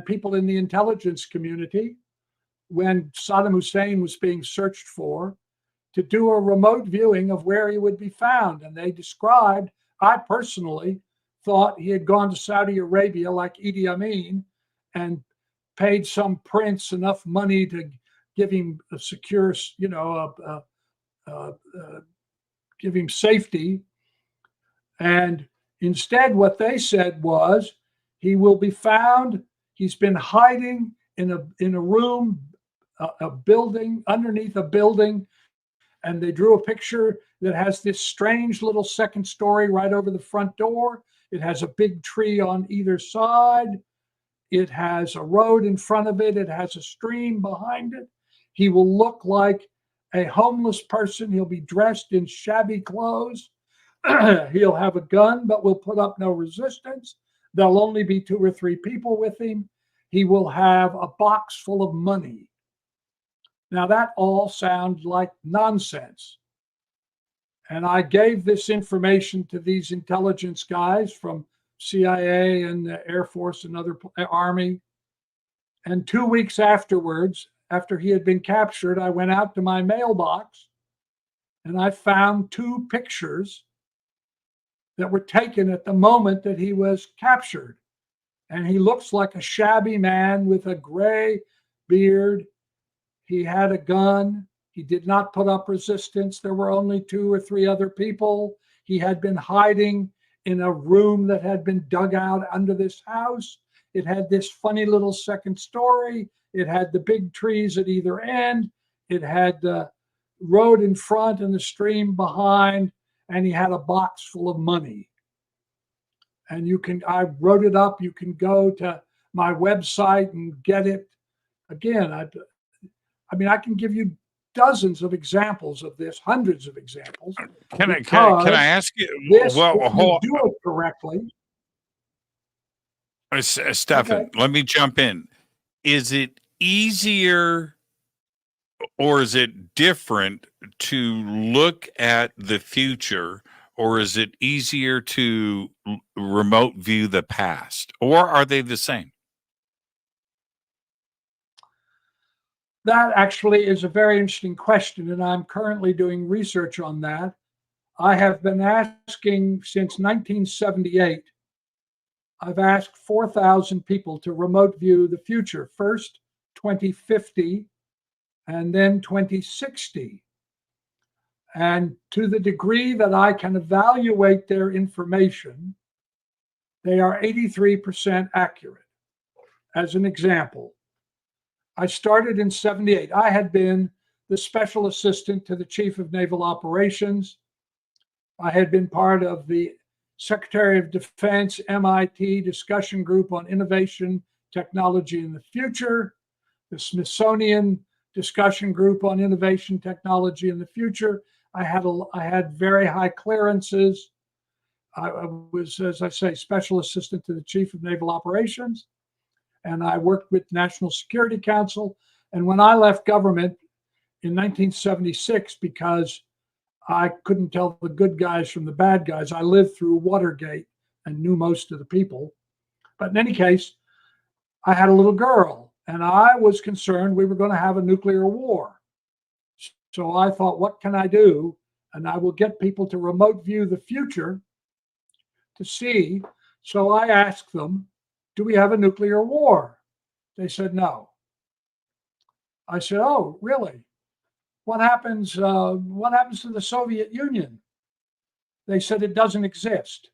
people in the intelligence community when Saddam Hussein was being searched for to do a remote viewing of where he would be found. And they described, I personally thought he had gone to Saudi Arabia like Idi Amin and paid some prince enough money to give him a secure, give him safety. And instead, what they said was, he will be found. He's been hiding in a room, a building, underneath a building. And they drew a picture that has this strange little second story right over the front door. It has a big tree on either side. It has a road in front of it. It has a stream behind it. He will look like a homeless person. He'll be dressed in shabby clothes. He'll have a gun, but will put up no resistance. There'll only be 2 or 3 people with him. He will have a box full of money. Now, that all sounds like nonsense. And I gave this information to these intelligence guys from CIA and the Air Force and other Army. And 2 weeks afterwards, after he had been captured, I went out to my mailbox and I found 2 pictures that were taken at the moment that he was captured. And he looks like a shabby man with a gray beard. He had a gun. He did not put up resistance. There were only 2 or 3 other people. He had been hiding in a room that had been dug out under this house. It had this funny little second story. It had the big trees at either end. It had the road in front and the stream behind. And he had a box full of money. And I wrote it up. You can go to my website and get it. Again, I mean, I can give you dozens of examples of this, hundreds of examples. Can I ask you? This, well, if you do it correctly. Stefan, Okay. Let me jump in. Is it easier or is it different to look at the future, or is it easier to remote view the past, or are they the same? That actually is a very interesting question, and I'm currently doing research on that. I have been asking since 1978. I've asked 4,000 people to remote view the future, first 2050 and then 2060. And to the degree that I can evaluate their information, they are 83% accurate. As an example, I started in 78. I had been the special assistant to the Chief of Naval Operations. I had been part of the Secretary of Defense, MIT discussion group on innovation, technology in the future, the Smithsonian discussion group on innovation, technology in the future. I had very high clearances. I was, as I say, special assistant to the Chief of Naval Operations, and I worked with National Security Council. And when I left government in 1976, because I couldn't tell the good guys from the bad guys, I lived through Watergate and knew most of the people. But in any case, I had a little girl, and I was concerned we were going to have a nuclear war. So I thought, what can I do? And I will get people to remote view the future to see. So I asked them, do we have a nuclear war? They said no. I said, oh, really? What happens to the Soviet Union? They said it doesn't exist.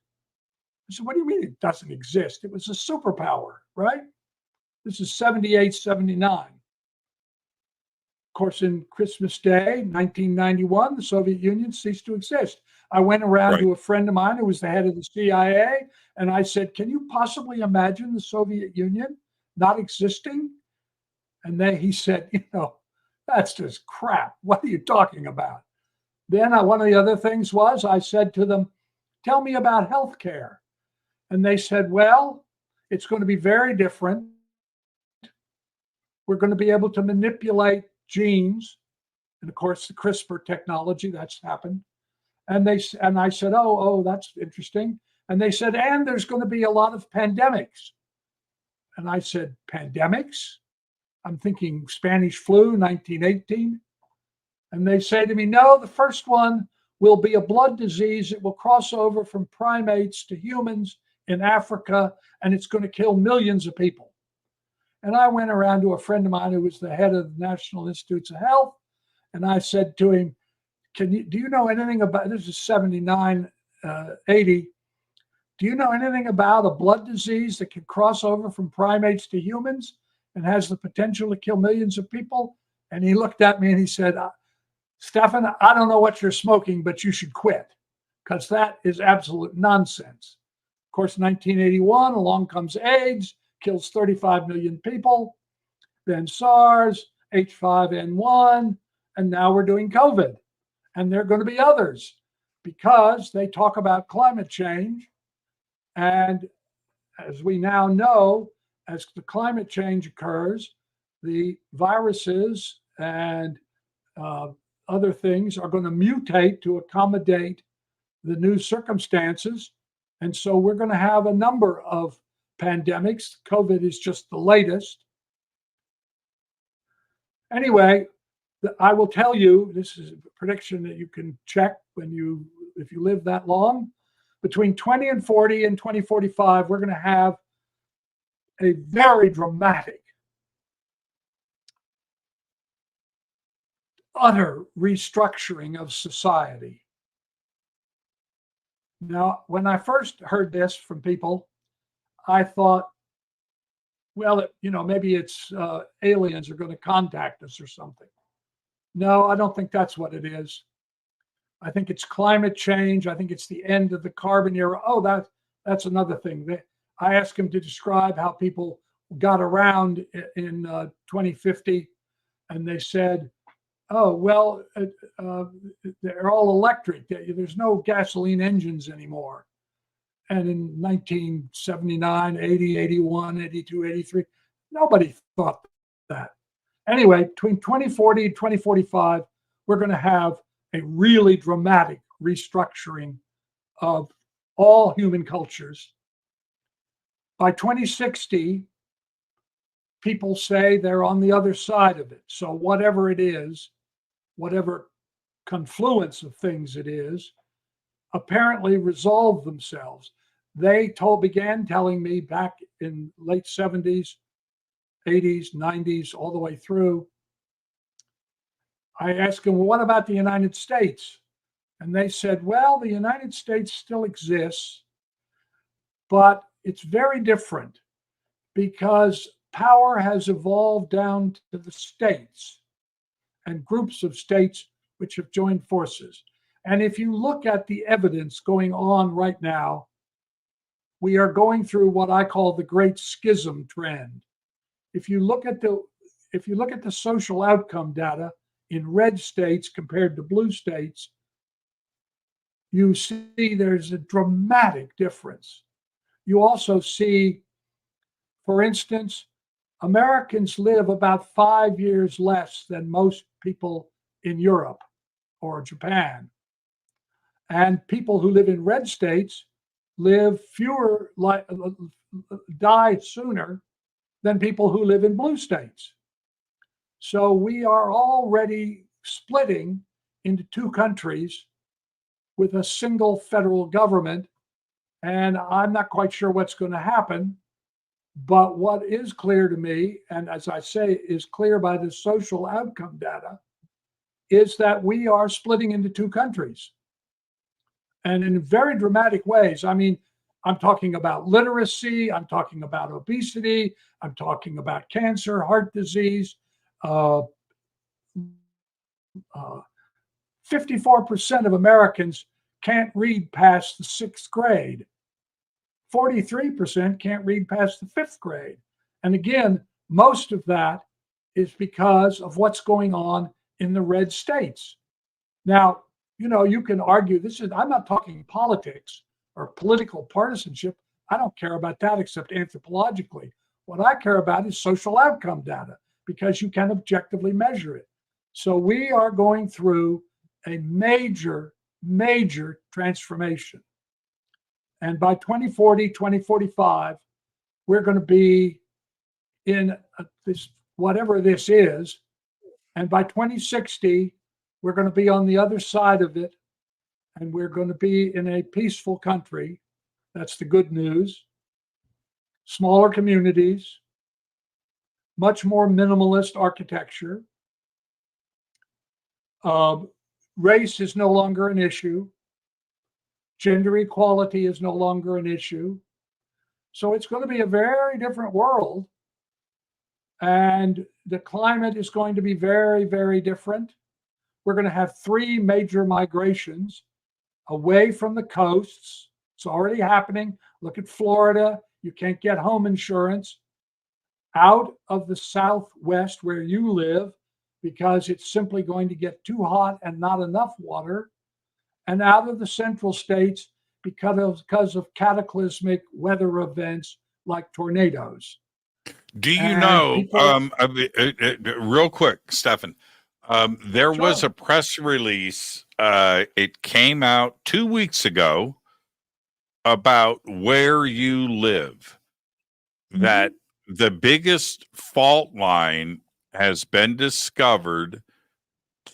I said, what do you mean it doesn't exist? It was a superpower, right? This is 78, 79. Of course, in Christmas Day, 1991, the Soviet Union ceased to exist. I went around to a friend of mine who was the head of the CIA, and I said, can you possibly imagine the Soviet Union not existing? And he said, that's just crap. What are you talking about? Then one of the other things was I said to them, tell me about healthcare. And they said, well, it's going to be very different. We're going to be able to manipulate genes. And of course, the CRISPR technology, that's happened. And I said, oh, that's interesting. And they said, and there's going to be a lot of pandemics. And I said, pandemics? I'm thinking Spanish flu, 1918. And they say to me, no, the first one will be a blood disease. It will cross over from primates to humans in Africa, and it's going to kill millions of people. And I went around to a friend of mine who was the head of the National Institutes of Health, and I said to him, do you know anything about, this is 79, 80, do you know anything about a blood disease that can cross over from primates to humans and has the potential to kill millions of people? And he looked at me and he said, Stefan, I don't know what you're smoking, but you should quit, because that is absolute nonsense. Of course, 1981, along comes AIDS, kills 35 million people, then SARS, H5N1, and now we're doing COVID. And there are going to be others because they talk about climate change. And as we now know, as the climate change occurs, the viruses and other things are going to mutate to accommodate the new circumstances. And so we're going to have a number of pandemics. COVID is just the latest. Anyway, I will tell you, this is a prediction that you can check if you live that long. Between 2040 and 2045, we're going to have a very dramatic, utter restructuring of society. Now, when I first heard this from people, I thought, well, maybe it's aliens are going to contact us or something. No, I don't think that's what it is. I think it's climate change. I think it's the end of the carbon era. Oh, that's another thing. I asked him to describe how people got around in 2050, and they said, oh, well, they're all electric. There's no gasoline engines anymore. And in 1979, 80, 81, 82, 83, nobody thought that. Anyway, between 2040 and 2045, we're going to have a really dramatic restructuring of all human cultures. By 2060, people say they're on the other side of it. So whatever it is, whatever confluence of things it is, apparently resolve themselves. They began telling me back in late 70s, 80s, 90s, all the way through. I asked them, well, what about the United States? And they said, well, the United States still exists, but it's very different because power has evolved down to the states and groups of states which have joined forces. And if you look at the evidence going on right now, we are going through what I call the Great Schism trend. If you look at the social outcome data in red states compared to blue states, you see there's a dramatic difference. You also see, for instance, Americans live about 5 years less than most people in Europe or Japan. And people who live in red states live die sooner than people who live in blue states. So we are already splitting into two countries with a single federal government. And I'm not quite sure what's going to happen. But what is clear to me, and as I say, is clear by the social outcome data, is that we are splitting into two countries. And in very dramatic ways. I mean, I'm talking about literacy. I'm talking about obesity. I'm talking about cancer, heart disease. 54% of Americans can't read past the 6th grade. 43% can't read past the 5th grade. And again, most of that is because of what's going on in the red states. Now, you can argue I'm not talking politics or political partisanship. I don't care about that except anthropologically. What I care about is social outcome data, because you can objectively measure it. So we are going through a major, major transformation. And by 2040, 2045, we're going to be in this, whatever this is. And by 2060, we're going to be on the other side of it. And we're going to be in a peaceful country. That's the good news. Smaller communities, much more minimalist architecture. Race is no longer an issue. Gender equality is no longer an issue. So it's going to be a very different world. And the climate is going to be very, very different. We're going to have 3 major migrations away from the coasts. It's already happening. Look at Florida. You can't get home insurance. Out of the Southwest where you live, because it's simply going to get too hot and not enough water. And out of the central states because of cataclysmic weather events like tornadoes. Do you know, real quick, Stefan, there was a press release. It came out 2 weeks ago about where you live, that the biggest fault line has been discovered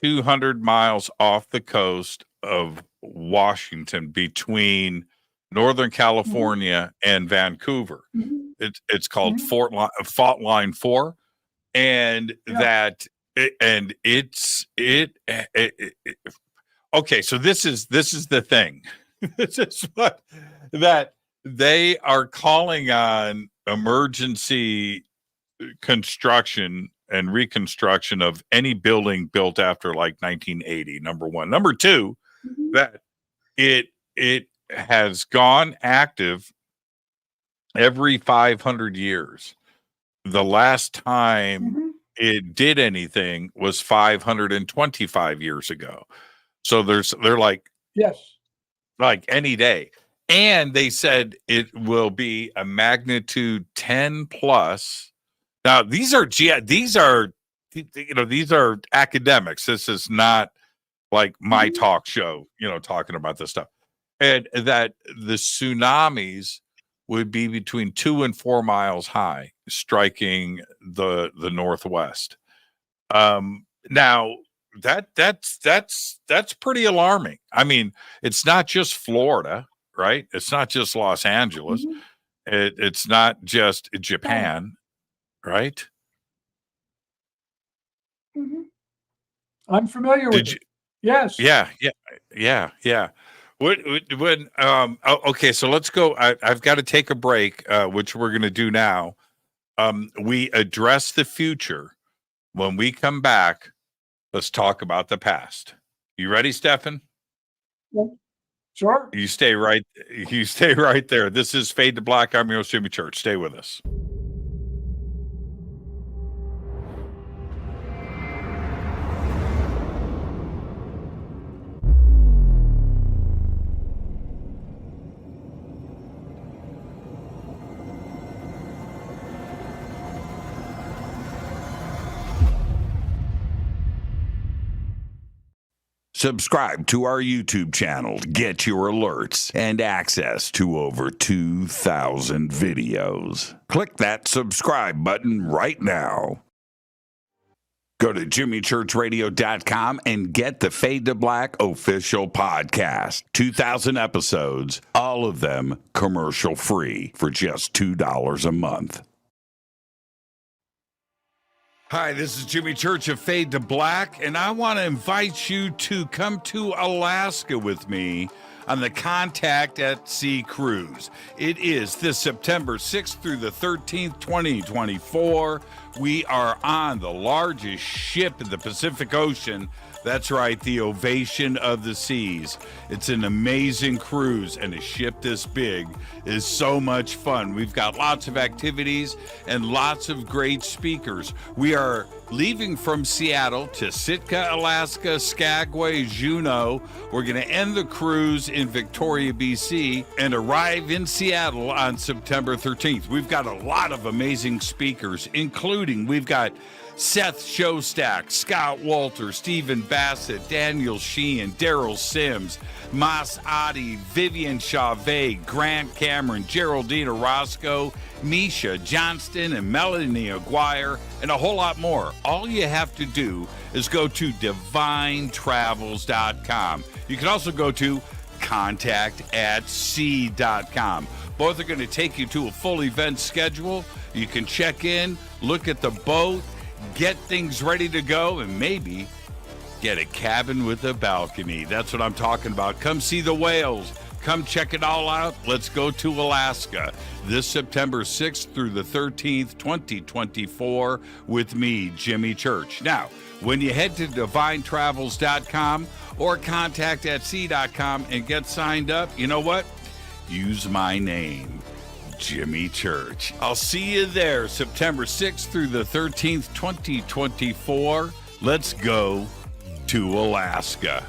200 miles off the coast of Washington between Northern California and Vancouver. It's called Fault Line 4, and okay, so this is the thing. This is what that they are calling on emergency construction and reconstruction of any building built after like 1980, number one. Number two, that it has gone active every 500 years. The last time it did anything was 525 years ago. So they're like, yes, like any day. And they said it will be a magnitude 10 plus. Now these are academics. This is not like my talk show, talking about this stuff. And that the tsunamis would be between 2 and 4 miles high, striking the Northwest. Now that's pretty alarming. I mean, it's not just Florida, right? It's not just Los Angeles. It's not just Japan, right? I'm familiar with it. Yes. Yeah. Okay, so let's go. I've got to take a break, which we're going to do now. We address the future. When we come back, let's talk about the past. You ready, Stefan? Yeah. Sure. You stay right there. This is Fade to Black. I'm your host, Jimmy Church. Stay with us. Subscribe to our YouTube channel to get your alerts and access to over 2,000 videos. Click that subscribe button right now. Go to jimmychurchradio.com and get the Fade to Black official podcast. 2,000 episodes, all of them commercial free for just $2 a month. Hi, this is Jimmy Church of Fade to Black, and I want to invite you to come to Alaska with me on the Contact at Sea cruise. It is this September 6th through the 13th, 2024. We are on the largest ship in the Pacific Ocean. That's right, the Ovation of the Seas. It's an amazing cruise, and a ship this big is so much fun. We've got lots of activities and lots of great speakers. We are leaving from Seattle to Sitka, Alaska, Skagway, Juneau. We're going to end the cruise in Victoria, BC, and arrive in Seattle on September 13th. We've got a lot of amazing speakers, including we've got Seth Shostak, Scott Walter, Stephen Bassett, Daniel Sheehan, Daryl Sims, Mas Adi, Vivian Chavez, Grant Cameron, Geraldine Orozco, Misha Johnston, and Melanie Aguirre, and a whole lot more. All you have to do is go to divinetravels.com. You can also go to contactatsea.com. Both are going to take you to a full event schedule. You can check in, look at the boat, get things ready to go, and maybe get a cabin with a balcony. That's what I'm talking about. Come see the whales. Come check it all out. Let's go to Alaska this September 6th through the 13th, 2024 with me, Jimmy Church. Now, when you head to divinetravels.com or contactatsea.com and get signed up, you know what? Use my name, Jimmy Church. I'll see you there September 6th through the 13th, 2024. Let's go to Alaska.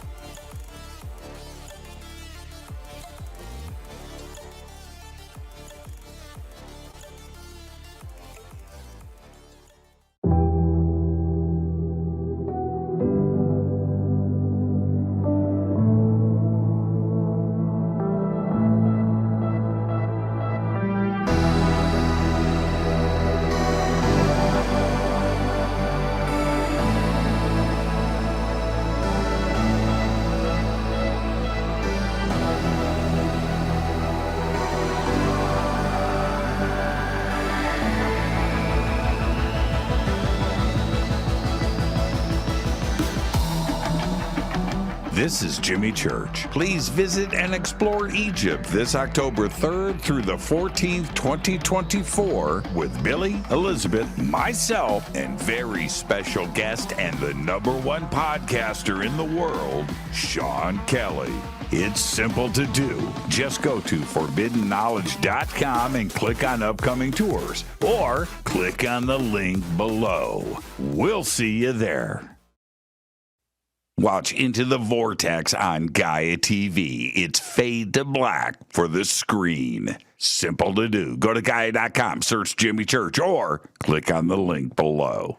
This is Jimmy Church. Please visit and explore Egypt this October 3rd through the 14th, 2024 with Billy, Elizabeth, myself, and very special guest and the #1 podcaster in the world, Sean Kelly. It's simple to do. Just go to forbiddenknowledge.com and click on upcoming tours, or click on the link below. We'll see you there. Watch Into the Vortex on Gaia TV. It's fade to black for the screen. Simple to do. Go to Gaia.com, search Jimmy Church, or click on the link below.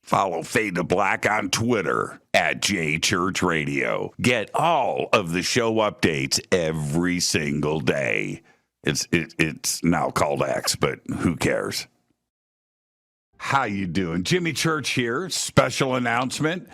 Follow Fade to Black on Twitter at JChurchRadio. Get all of the show updates every single day. It's now called X, but who cares? How you doing? Jimmy Church here. Special announcement.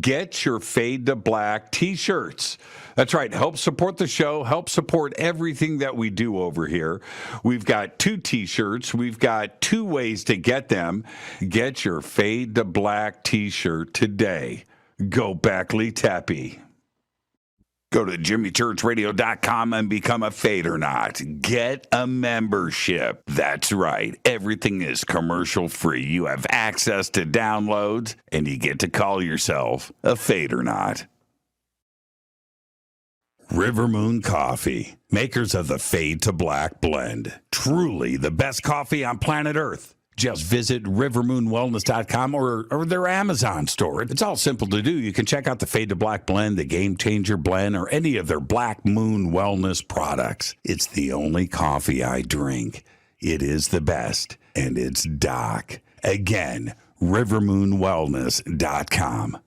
Get your Fade to Black t-shirts. That's right. Help support the show. Help support everything that we do over here. We've got 2 t-shirts. We've got 2 ways to get them. Get your Fade to Black t-shirt today. Go Backley Tappy. Go to jimmychurchradio.com and become a Fadernaut. Get a membership. That's right. Everything is commercial free. You have access to downloads, and you get to call yourself a Fadernaut. River Moon Coffee, makers of the Fade to Black blend. Truly the best coffee on planet Earth. Just visit rivermoonwellness.com or their Amazon store. It's all simple to do. You can check out the Fade to Black blend, the Game Changer blend, or any of their Black Moon Wellness products. It's the only coffee I drink. It is the best, and it's Doc. Again, rivermoonwellness.com.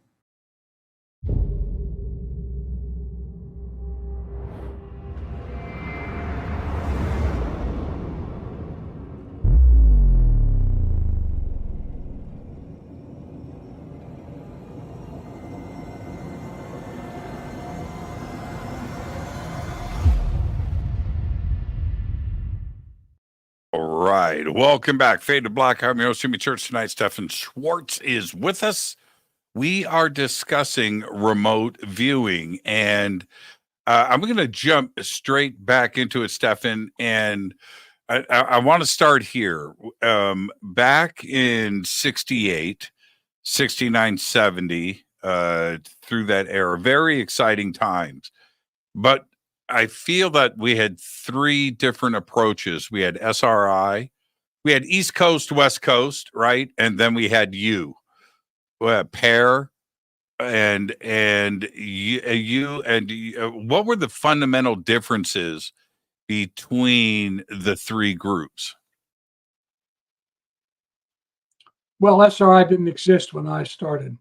All right. Welcome back. Fade to Black. I'm your host, Jimmy Church. Tonight, Stephan Schwartz is with us. We are discussing remote viewing, and I'm going to jump straight back into it, Stephan. And I want to start here. Back in 68, 69, 70, through that era, very exciting times. But I feel that we had three different approaches. We had SRI, we had East Coast, West Coast, right? And then we had you, pair, and you. What were the fundamental differences between the three groups? Well, SRI didn't exist when I started,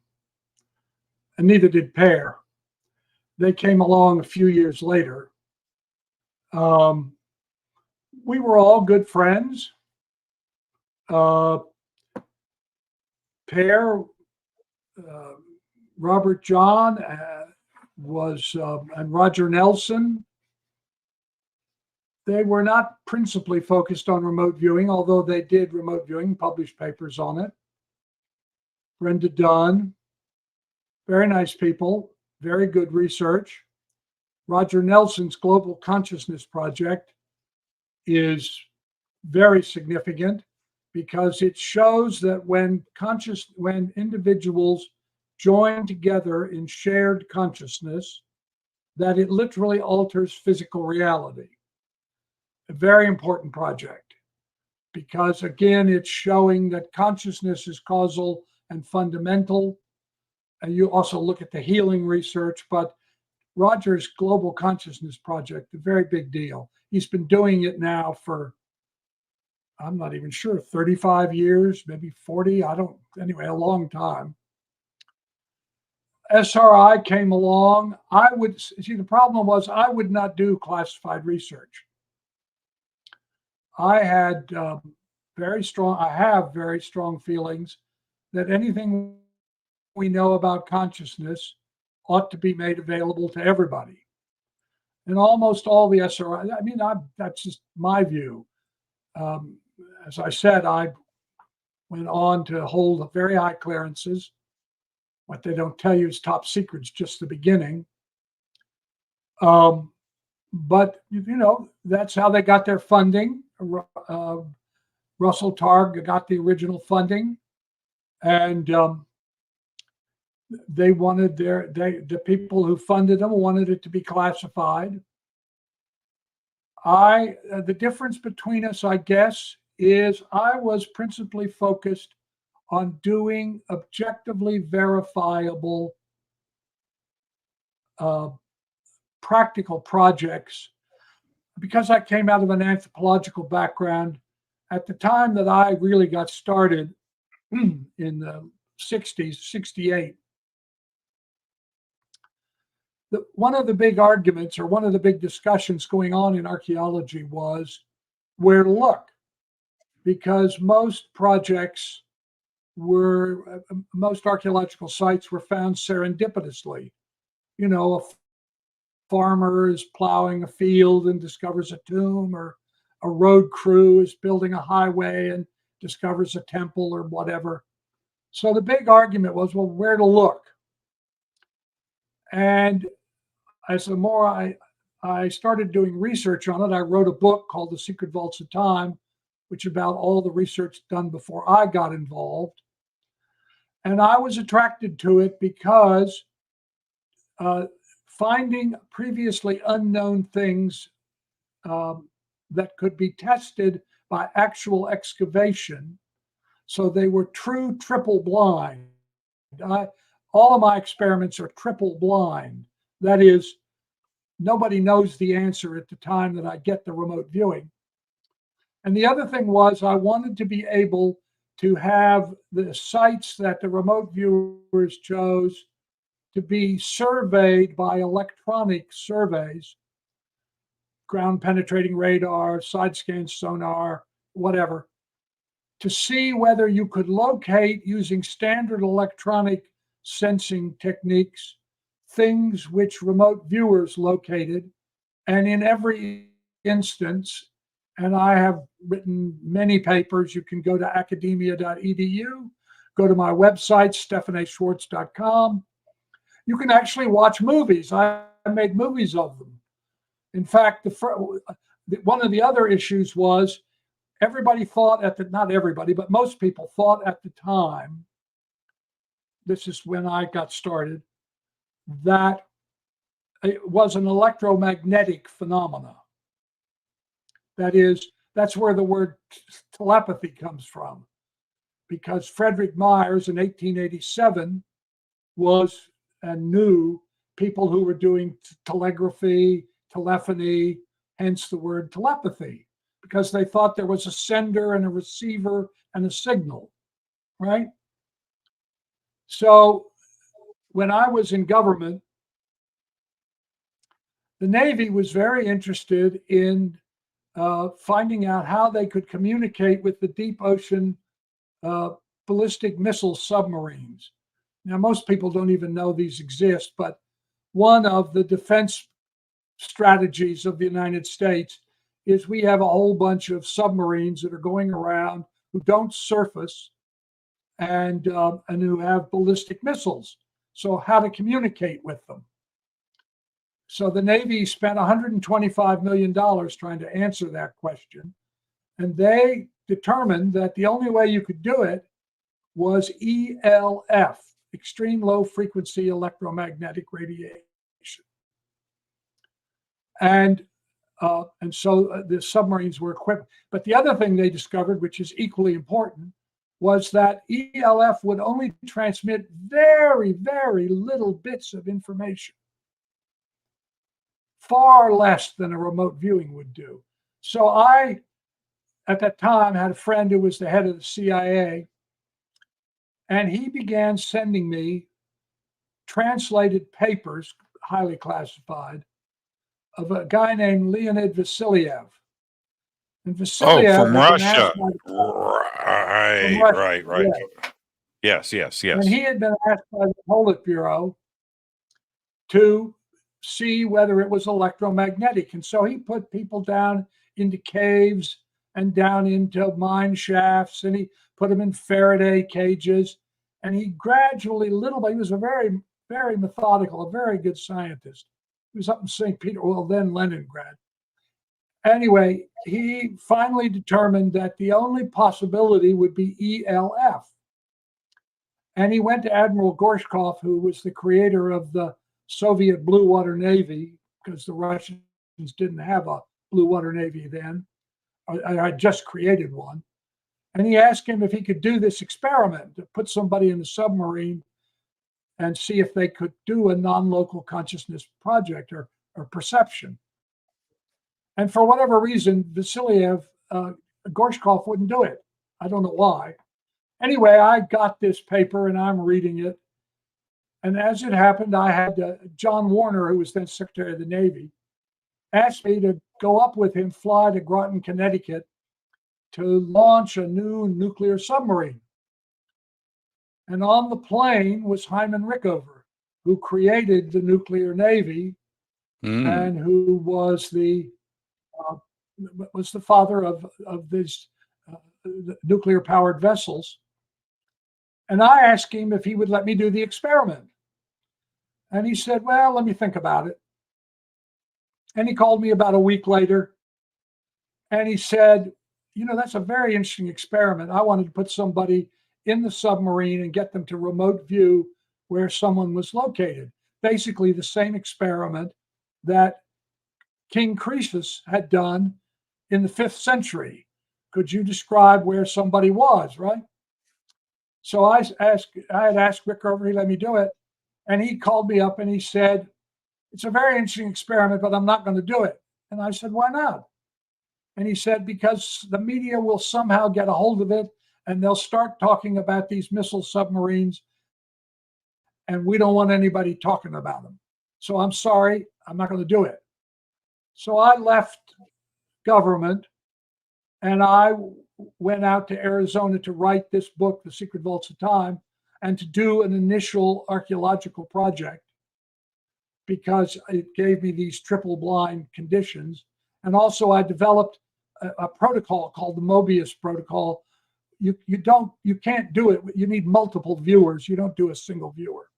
and neither did pair. They came along a few years later. We were all good friends. Pair, Robert John and Roger Nelson. They were not principally focused on remote viewing, although they did remote viewing, published papers on it. Brenda Dunn, very nice people, very good research. Roger Nelson's Global Consciousness Project is very significant because it shows that when individuals join together in shared consciousness, that it literally alters physical reality. A very important project because, again, it's showing that consciousness is causal and fundamental. And you also look at the healing research, but Roger's Global Consciousness Project, a very big deal. He's been doing it now for, I'm not even sure, 35 years, maybe 40, anyway, a long time. SRI came along. The problem was I would not do classified research. I have very strong feelings that anything we know about consciousness ought to be made available to everybody. And almost all the SRI, that's just my view. As I said, I went on to hold very high clearances. What they don't tell you is top secret's just the beginning. But, that's how they got their funding. Russell Targ got the original funding. And they wanted the people who funded them wanted it to be classified. The difference between us, I guess, is I was principally focused on doing objectively verifiable practical projects because I came out of an anthropological background. At the time that I really got started in the 60s, 68, one of the big arguments or one of the big discussions going on in archaeology was where to look, because most archaeological sites were found serendipitously. A farmer is plowing a field and discovers a tomb, or a road crew is building a highway and discovers a temple or whatever. So the big argument was, well, where to look? And as the more I started doing research on it, I wrote a book called The Secret Vaults of Time, which is about all the research done before I got involved. And I was attracted to it because finding previously unknown things that could be tested by actual excavation. So they were true triple blind. All of my experiments are triple blind. That is, nobody knows the answer at the time that I get the remote viewing. And the other thing was I wanted to be able to have the sites that the remote viewers chose to be surveyed by electronic surveys, ground penetrating radar, side scan sonar, whatever, to see whether you could locate using standard electronic sensing techniques things which remote viewers located. And in every instance, and I have written many papers, you can go to academia.edu, go to my website, stephanaschwartz.com. You can actually watch movies. I made movies of them. In fact, one of the other issues was everybody thought not everybody, but most people thought at the time, this is when I got started, that it was an electromagnetic phenomena. That is, that's where the word telepathy comes from, because Frederick Myers in 1887 was and knew people who were doing telegraphy, telephony, hence the word telepathy, because they thought there was a sender and a receiver and a signal, right? So when I was in government, the Navy was very interested in finding out how they could communicate with the deep ocean ballistic missile submarines. Now, most people don't even know these exist, but one of the defense strategies of the United States is we have a whole bunch of submarines that are going around who don't surface and who have ballistic missiles. So how to communicate with them. So the Navy spent $125 million trying to answer that question. And they determined that the only way you could do it was ELF, extreme low frequency electromagnetic radiation. And so the submarines were equipped. But the other thing they discovered, which is equally important, was that ELF would only transmit very, very little bits of information, far less than a remote viewing would do. So I, at that time, had a friend who was the head of the CIA, and he began sending me translated papers, highly classified, of a guy named Leonid Vasiliev. And Vasiliev from Russia. Right. Yeah. Yes. And he had been asked by the Politburo to see whether it was electromagnetic. And so he put people down into caves and down into mine shafts, and he put them in Faraday cages. And he gradually, little by, he was a very, very methodical, a very good scientist. He was up in St. Peter, well, then Leningrad. Anyway, he finally determined that the only possibility would be ELF. And he went to Admiral Gorshkov, who was the creator of the Soviet Blue Water Navy, because the Russians didn't have a Blue Water Navy then. I had just created one. And he asked him if he could do this experiment to put somebody in a submarine and see if they could do a non-local consciousness project or perception. And for whatever reason, Vasiliev, Gorshkov wouldn't do it. I don't know why. Anyway, I got this paper and I'm reading it. And as it happened, I had John Warner, who was then Secretary of the Navy, asked me to go up with him, fly to Groton, Connecticut, to launch a new nuclear submarine. And on the plane was Hyman Rickover, who created the nuclear navy and who was the father of these nuclear powered vessels. And I asked him if he would let me do the experiment. And he said, well, let me think about it. And he called me about a week later. And he said, you know, that's a very interesting experiment. I wanted to put somebody in the submarine and get them to remote view where someone was located. Basically the same experiment that King Croesus had done in the 5th century. Could you describe where somebody was, right? So I had asked Rickover, he let me do it. And he called me up and he said, it's a very interesting experiment, but I'm not going to do it. And I said, why not? And he said, because the media will somehow get a hold of it and they'll start talking about these missile submarines, and we don't want anybody talking about them. So I'm sorry, I'm not going to do it. So I left government, and I went out to Arizona to write this book, The Secret Vaults of Time, and to do an initial archaeological project, because it gave me these triple blind conditions. And also I developed a protocol called the Mobius protocol. You can't do it. You need multiple viewers. You don't do a single viewer,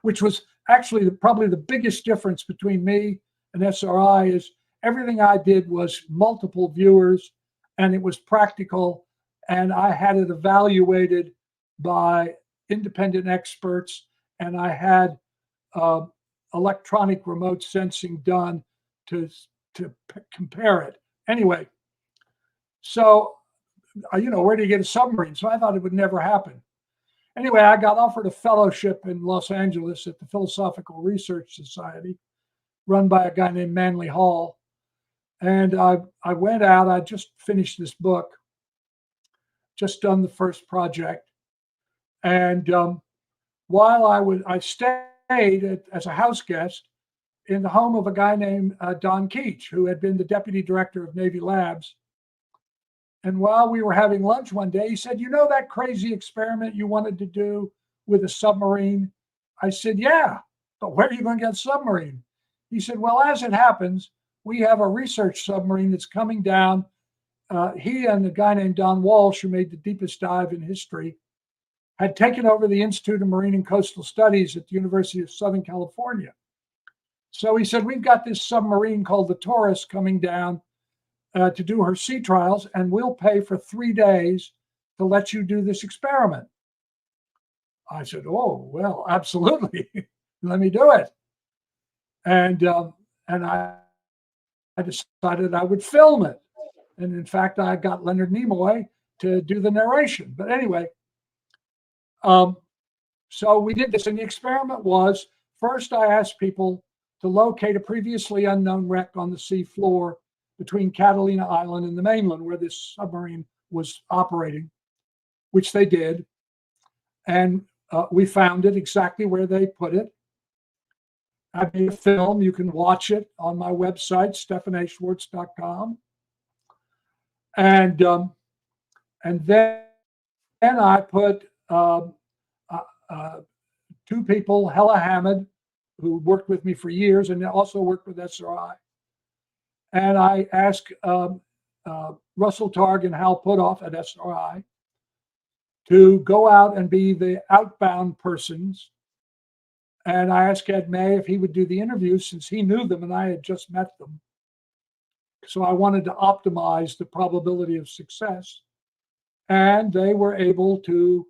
which was actually probably the biggest difference between me and SRI. Is everything I did was multiple viewers, and it was practical, and I had it evaluated by independent experts, and I had electronic remote sensing done to compare it. Anyway, so where do you get a submarine? So I thought it would never happen. Anyway, I got offered a fellowship in Los Angeles at the Philosophical Research Society, run by a guy named Manly Hall. And I went out. I just finished this book, just done the first project. And while I stayed as a house guest in the home of a guy named Don Keach, who had been the deputy director of Navy Labs. And while we were having lunch one day, he said, "You know that crazy experiment you wanted to do with a submarine?" I said, "Yeah, but where are you going to get a submarine?" He said, "Well, as it happens, we have a research submarine that's coming down." He and a guy named Don Walsh, who made the deepest dive in history, had taken over the Institute of Marine and Coastal Studies at the University of Southern California. So he said, "We've got this submarine called the Taurus coming down to do her sea trials, and we'll pay for 3 days to let you do this experiment." I said, "Oh, well, absolutely. Let me do it." And I decided I would film it. And in fact, I got Leonard Nimoy to do the narration. But anyway, so we did this. And the experiment was, first I asked people to locate a previously unknown wreck on the sea floor between Catalina Island and the mainland where this submarine was operating, which they did. And we found it exactly where they put it. I made a film. You can watch it on my website, StephanASchwartz.com. And then I put two people, Hella Hamid, who worked with me for years and also worked with SRI. And I asked Russell Targ and Hal Putoff at SRI to go out and be the outbound persons. And I asked Ed May if he would do the interviews, since he knew them and I had just met them. So I wanted to optimize the probability of success. And they were able to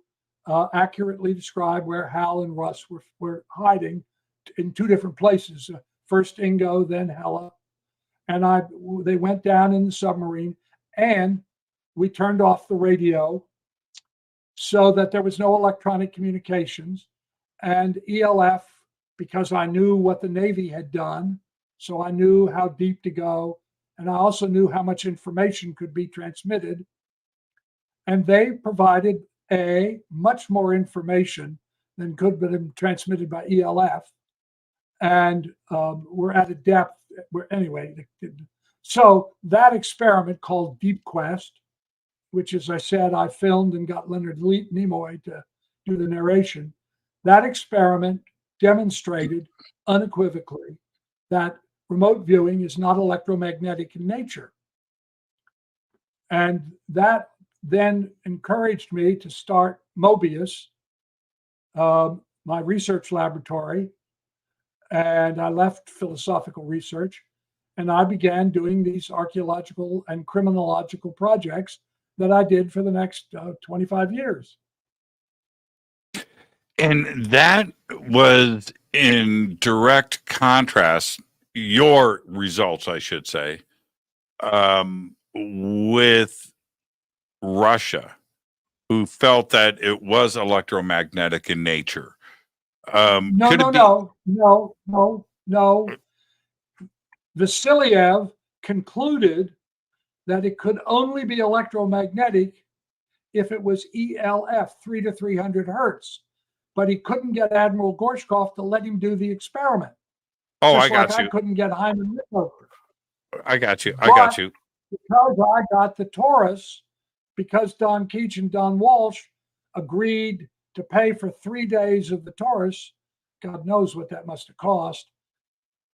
accurately describe where Hal and Russ were hiding in two different places. First Ingo, then Hella. And they went down in the submarine, and we turned off the radio so that there was no electronic communications. And ELF, because I knew what the Navy had done, so I knew how deep to go, and I also knew how much information could be transmitted. And they provided much more information than could have been transmitted by ELF, and we're at a depth where, anyway. So that experiment called Deep Quest, which, as I said, I filmed and got Leonard Nimoy to do the narration. That experiment demonstrated unequivocally that remote viewing is not electromagnetic in nature. And that then encouraged me to start Mobius, my research laboratory. And I left philosophical research, and I began doing these archaeological and criminological projects that I did for the next 25 years. And that was in direct contrast, your results, I should say, with Russia, who felt that it was electromagnetic in nature. No. Vasiliev concluded that it could only be electromagnetic if it was ELF, 3 to 300 hertz. But he couldn't get Admiral Gorshkov to let him do the experiment. Oh, Just I got like you. I couldn't get Hyman Rickover. I got you. I got you. Because I got the Taurus, because Don Keach and Don Walsh agreed to pay for 3 days of the Taurus, God knows what that must have cost,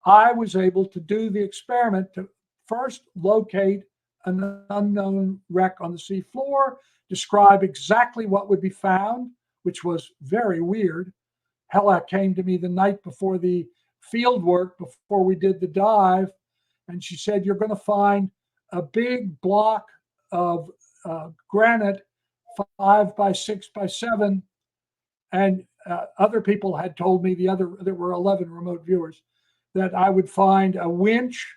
I was able to do the experiment to first locate an unknown wreck on the sea floor, describe exactly what would be found, which was very weird. Hella came to me the night before the field work, before we did the dive, and she said, you're going to find a big block of granite, 5 by 6 by 7. And other people had told me, there were 11 remote viewers, that I would find a winch,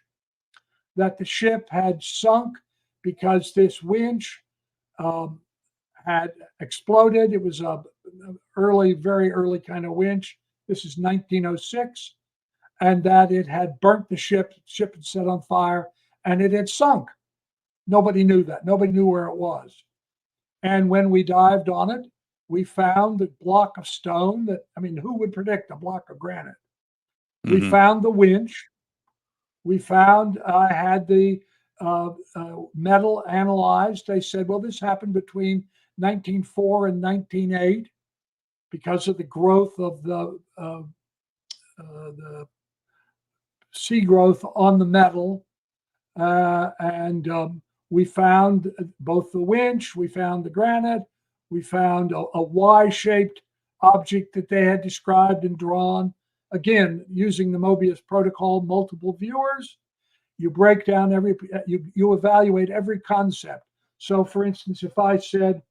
that the ship had sunk because this winch had exploded. It was a very early kind of winch. This is 1906. And that it had burnt the ship had set on fire, and it had sunk. Nobody knew that. Nobody knew where it was. And when we dived on it, we found the block of stone who would predict a block of granite? We found the winch. We found, I had the metal analyzed. They said, well, this happened between 1904 and 1908 because of the growth of the sea growth on the metal. We found both the winch, we found the granite, we found a Y-shaped object that they had described and drawn. Again, using the Mobius protocol, multiple viewers, you break down you evaluate every concept. So for instance, if I said,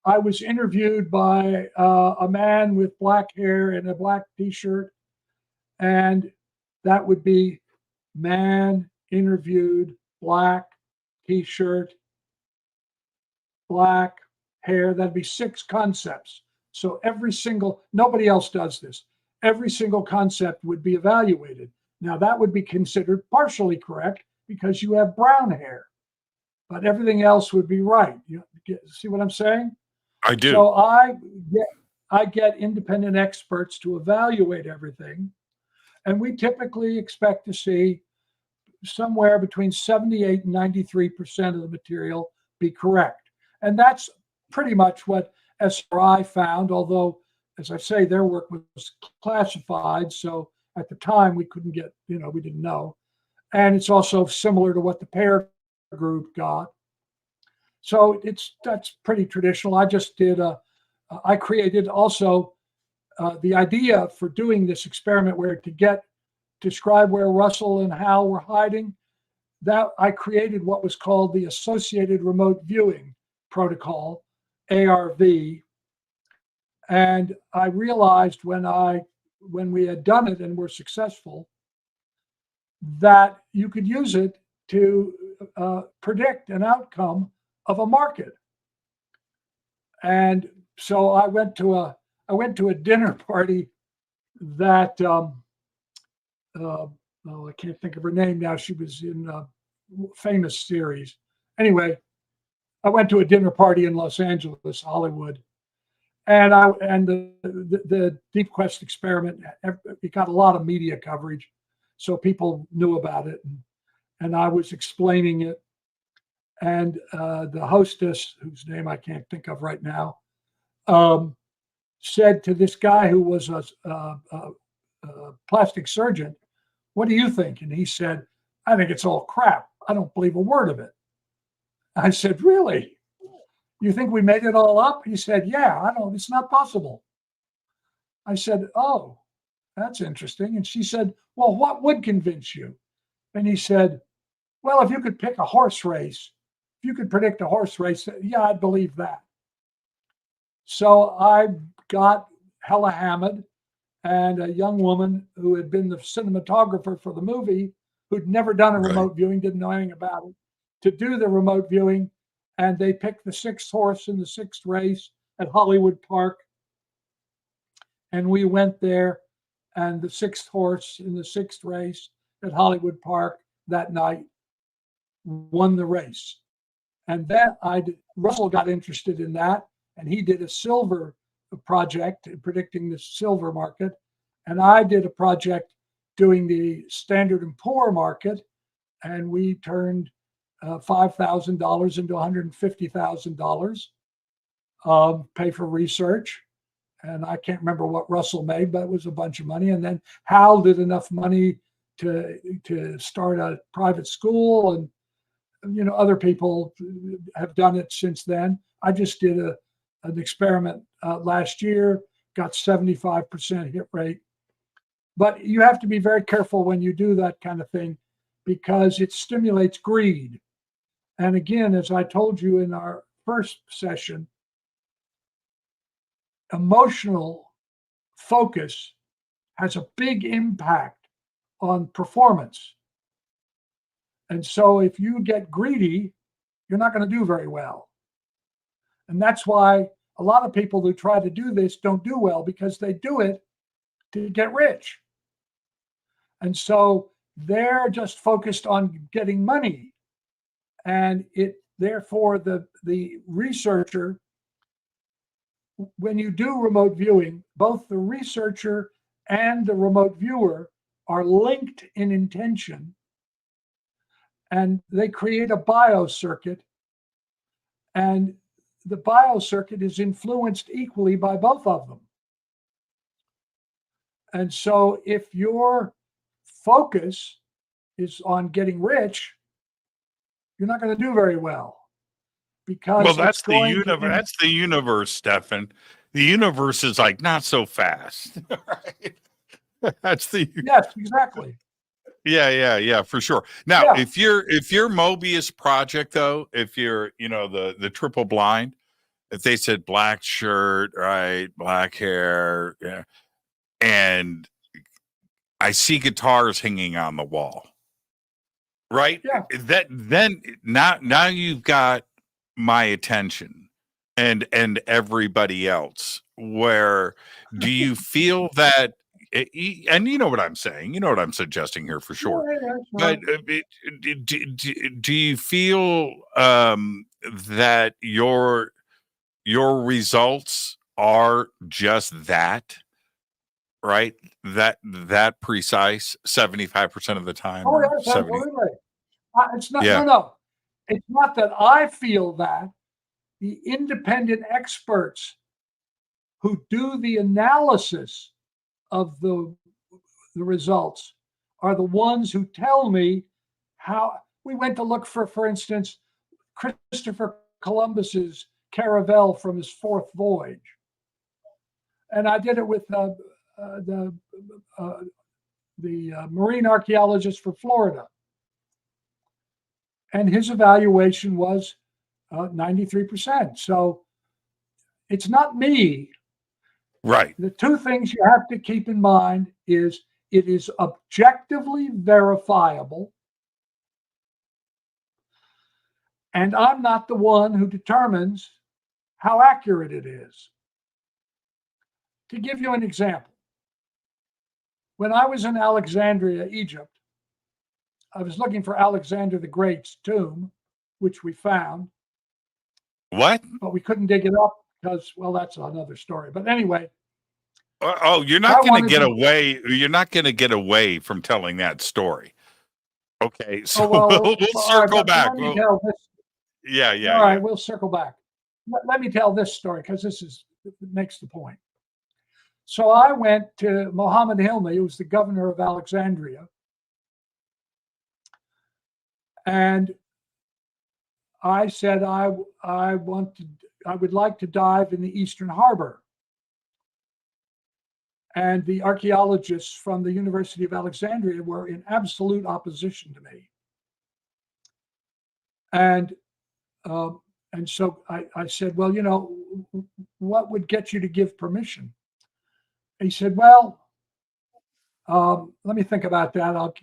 I was interviewed by a man with black hair and a black t-shirt, and that would be man interviewed, black t-shirt, black hair. That'd be 6 concepts. So nobody else does this. Every single concept would be evaluated. Now that would be considered partially correct because you have brown hair, but everything else would be right. You see what I'm saying? I do. So I get independent experts to evaluate everything. And we typically expect to see somewhere between 78 and 93% of the material be correct. And that's pretty much what SRI found, although, as I say, their work was classified. So at the time, we couldn't get, we didn't know. And it's also similar to what the pair group got. So that's pretty traditional. I just did I created also the idea for doing this experiment where to describe where Russell and Hal were hiding, that I created what was called the Associated Remote Viewing Protocol, ARV. And I realized when we had done it and were successful, that you could use it to predict an outcome of a market. And so I went to a dinner party that I can't think of her name now. She was in a famous series. Anyway, I went to a dinner party in Los Angeles, Hollywood, and the Deep Quest experiment, it got a lot of media coverage, so people knew about it, and I was explaining it, and the hostess, whose name I can't think of right now, said to this guy who was a plastic surgeon, "What do you think?" And he said, "I think it's all crap. I don't believe a word of it." I said, "Really? You think we made it all up?" He said, "Yeah, it's not possible." I said, "Oh, that's interesting." And she said, "Well, what would convince you?" And he said, "Well, if you could pick a horse race, if you could predict a horse race, yeah, I'd believe that." So I got Hella Hamid and a young woman who had been the cinematographer for the movie, who'd never done a remote viewing, didn't know anything about it, to do the remote viewing. And they picked the 6th horse in the 6th race at Hollywood Park. And we went there, and the 6th horse in the 6th race at Hollywood Park that night won the race. And then Russell got interested in that, and he did a silver project predicting the silver market. And I did a project doing the Standard & Poor market, and we turned $5,000 into $150,000, pay for research. And I can't remember what Russell made, but it was a bunch of money. And then Hal did enough money to start a private school, and other people have done it since then. I just did an experiment last year, got 75% hit rate. But you have to be very careful when you do that kind of thing, because it stimulates greed. And again, as I told you in our first session, emotional focus has a big impact on performance. And so if you get greedy, you're not going to do very well. And that's why a lot of people who try to do this don't do well, because they do it to get rich. And so they're just focused on getting money. And therefore the researcher, when you do remote viewing, both the researcher and the remote viewer are linked in intention, and they create a biocircuit, and the biocircuit is influenced equally by both of them. And so if your focus is on getting rich, you're not going to do very well, because that's the universe. That's the universe, Stefan. The universe is like, not so fast. Right? That's the yes, exactly. Yeah, for sure. Now, if your Mobius project, though, if you're the triple blind, if they said black shirt, right, black hair, yeah, and I see guitars hanging on the wall, right? Yeah. Then now you've got my attention and everybody else. Where do you feel that? And you know what I'm saying. You know what I'm suggesting here for sure. Yeah, but do you feel that your results are just that? Right, that precise 75% of the time. Oh, yes, absolutely. It's not. Yeah. No. It's not that I feel that. The independent experts who do the analysis of the results are the ones who tell me how. We went to look for instance, Christopher Columbus's caravel from his fourth voyage, and I did it with the marine archaeologist for Florida, and his evaluation was 93%. So it's not me. Right. The two things you have to keep in mind is it is objectively verifiable, and I'm not the one who determines how accurate it is. To give you an example, when I was in Alexandria, Egypt, I was looking for Alexander the Great's tomb, which we found. What? But we couldn't dig it up because, well, that's another story. But anyway. Oh, you're not going to get away. You're not going to get away from telling that story. Okay, so we'll circle back. Yeah. All right, we'll circle back. Let me tell this story, because it makes the point. So I went to Muhammad Hilmi, who was the governor of Alexandria, and I said I would like to dive in the Eastern Harbor. And the archaeologists from the University of Alexandria were in absolute opposition to me. And so I said, well, what would get you to give permission? He said, well, let me think about that.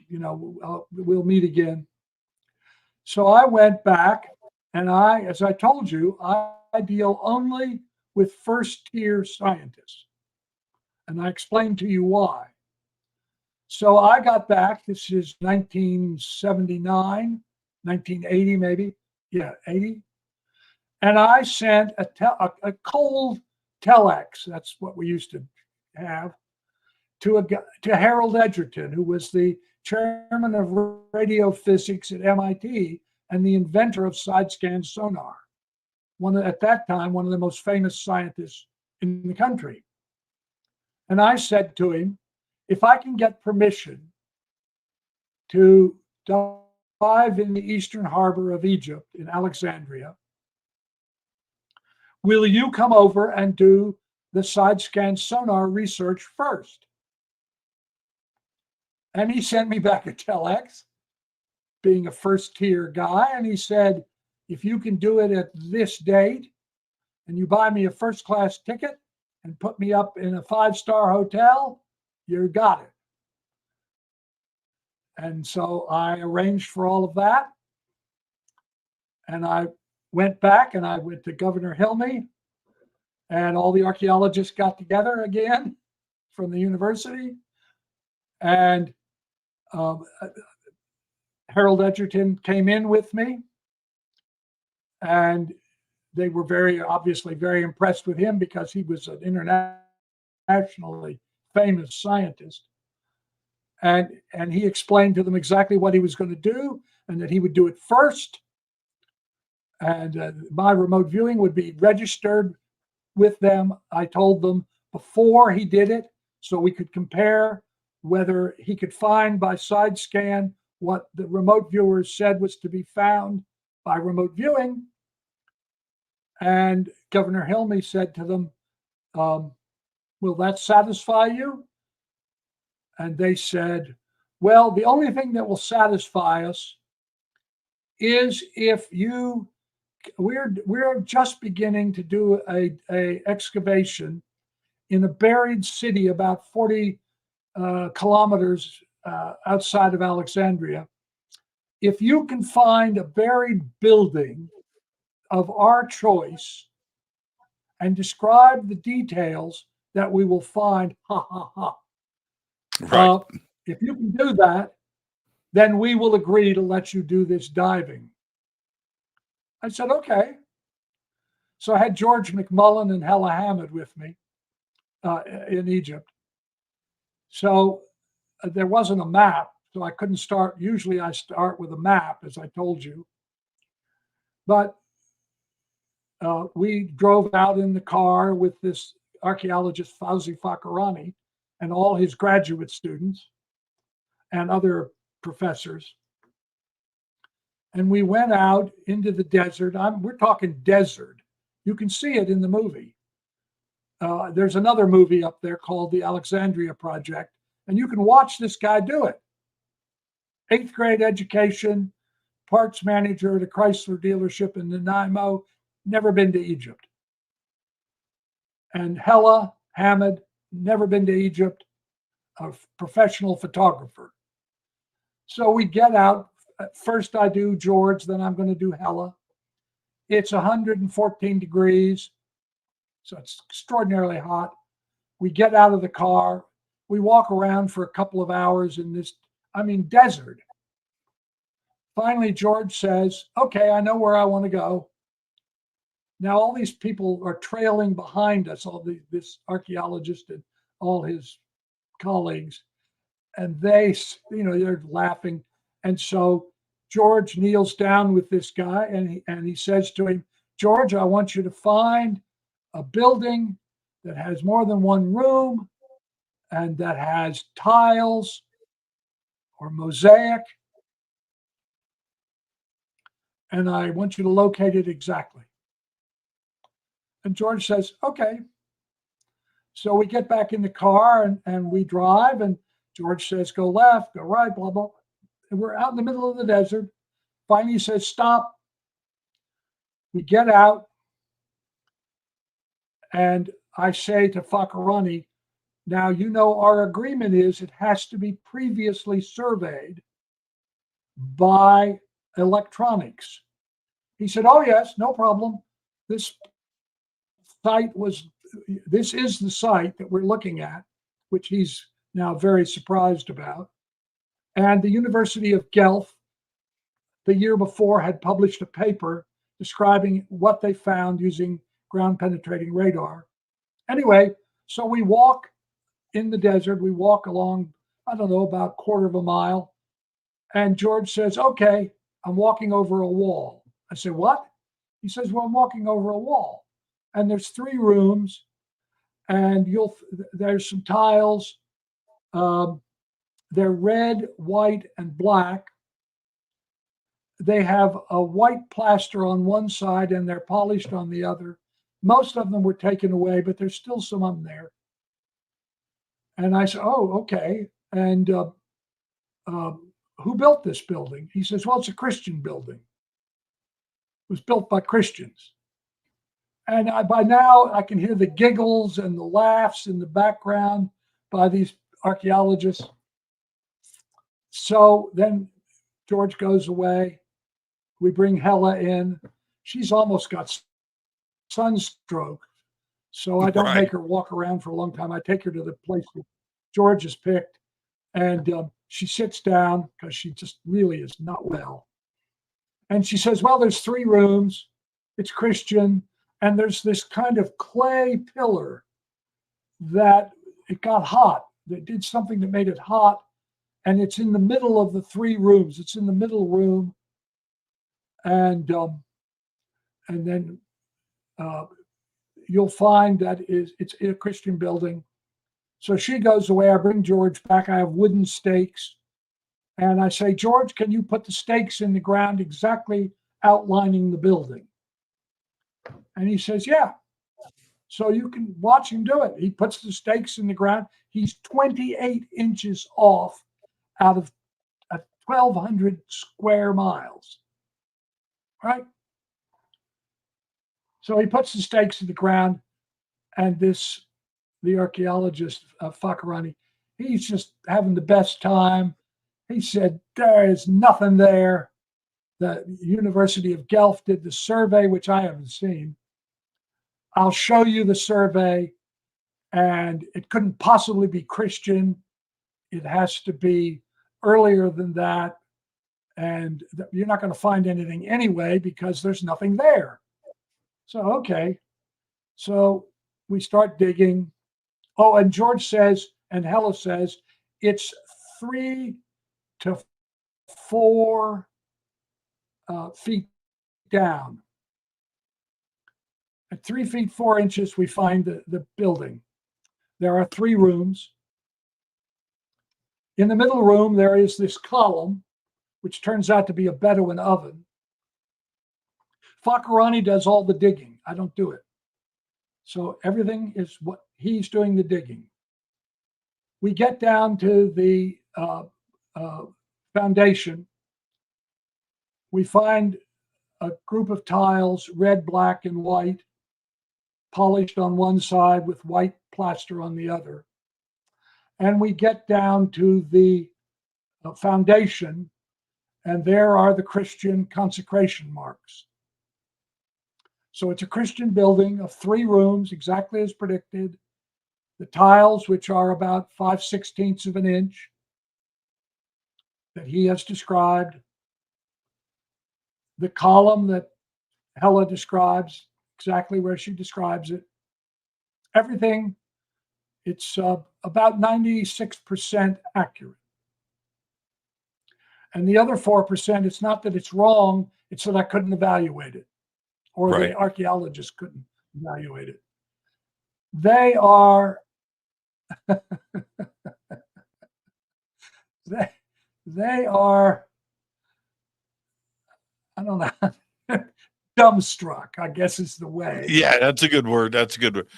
We'll meet again. So I went back, and as I told you, I deal only with first-tier scientists. And I explained to you why. So I got back, this is 1979, 1980 maybe. Yeah, 80. And I sent a cold telex, that's what we used to have, to Harold Edgerton, who was the chairman of radio physics at MIT and the inventor of side-scan sonar. At that time, one of the most famous scientists in the country. And I said to him, if I can get permission to dive in the eastern harbor of Egypt in Alexandria, will you come over and do the side-scan sonar research first? And he sent me back a telex, being a first-tier guy, and he said, if you can do it at this date, and you buy me a first-class ticket and put me up in a 5-star hotel, you got it. And so I arranged for all of that. And I went back and I went to Governor Hilmy, and all the archaeologists got together again from the university. And Harold Edgerton came in with me, and they were obviously very impressed with him because he was an internationally famous scientist. And he explained to them exactly what he was going to do, and that he would do it first. And my remote viewing would be registered with them. I told them before he did it, so we could compare whether he could find by side scan what the remote viewers said was to be found by remote viewing. And Governor Hilmy said to them, will that satisfy you? And they said, well, the only thing that will satisfy us is if we're just beginning to do a excavation in a buried city about 40 kilometers outside of Alexandria. If you can find a buried building of our choice and describe the details that we will find, Right. If you can do that, then we will agree to let you do this diving. I said, okay. So I had George McMullen and Hella Hamid with me in Egypt. So there wasn't a map, so I couldn't start. Usually I start with a map, as I told you. But we drove out in the car with this archaeologist, Fauzi Fakirani, and all his graduate students and other professors. And we went out into the desert. We're talking desert. You can see it in the movie. There's another movie up there called the Alexandria Project, and you can watch this guy do it. 8th grade education, parts manager at a Chrysler dealership in Nanaimo, never been to Egypt. And Hella Hamid, never been to Egypt, a professional photographer. So we get out. First I do George, then I'm going to do Hella. It's 114 degrees, so it's extraordinarily hot. We get out of the car. We walk around for a couple of hours in this, desert. Finally, George says, okay, I know where I want to go. Now, all these people are trailing behind us, this archaeologist and all his colleagues, and they're laughing. And so George kneels down with this guy, and he says to him, George, I want you to find a building that has more than one room and that has tiles or mosaic. And I want you to locate it exactly. And George says, okay. So we get back in the car and we drive, and George says, go left, go right, blah, blah. And we're out in the middle of the desert. Finally, he says, stop. We get out. And I say to Fakirani, now, our agreement is it has to be previously surveyed by electronics. He said, oh, yes, no problem. This is the site that we're looking at, which he's now very surprised about. And the University of Guelph, the year before, had published a paper describing what they found using ground penetrating radar. Anyway, so we walk in the desert. We walk along, I don't know, about a quarter of a mile. And George says, okay, I'm walking over a wall. I said, what? He says, well, I'm walking over a wall. And there's 3 rooms, and there's some tiles. They're red, white, and black. They have a white plaster on one side and they're polished on the other. Most of them were taken away, but there's still some of them there. And I said, oh, okay. And who built this building? He says, well, it's a Christian building. It was built by Christians. And by now I can hear the giggles and the laughs in the background by these archaeologists. So then George goes away. We bring Hella in. She's almost got sunstroke. So I don't make her walk around for a long time. I take her to the place that George has picked. And she sits down because she just really is not well. And she says, well, there's 3 rooms. It's Christian. And there's this kind of clay pillar that it got hot. They did something that made it hot. And it's in the middle of the 3 rooms. It's in the middle room. And then you'll find that it's a Christian building. So she goes away. I bring George back. I have wooden stakes. And I say, George, can you put the stakes in the ground exactly outlining the building? And he says, yeah. So you can watch him do it. He puts the stakes in the ground. He's 28 inches off out of 1,200 square miles. Right? So he puts the stakes in the ground, and the archaeologist, Fakhrani, he's just having the best time. He said, there is nothing there. The University of Guelph did the survey, which I haven't seen. I'll show you the survey, and it couldn't possibly be Christian. It has to be earlier than that. And you're not going to find anything anyway because there's nothing there. So, okay. So we start digging. Oh, and George says, and Hella says, it's 3 to 4 feet down. At 3 feet 4 inches, we find the building. There are 3 rooms. In the middle room, there is this column, which turns out to be a Bedouin oven. Fakhrani does all the digging. I don't do it. So everything is what he's doing the digging. We get down to the foundation. We find a group of tiles, red, black, and white, polished on one side with white plaster on the other. And we get down to the foundation, and there are the Christian consecration marks. So it's a Christian building of 3 rooms, exactly as predicted. The tiles, which are about 5/16 of an inch, that he has described. The column that Hella describes, exactly where she describes it. Everything, it's about 96% accurate. And the other 4%, it's not that it's wrong, it's that I couldn't evaluate it, or the archaeologists couldn't evaluate it. They are they are, I don't know, dumbstruck, I guess is the way. Yeah, that's a good word. That's a good word.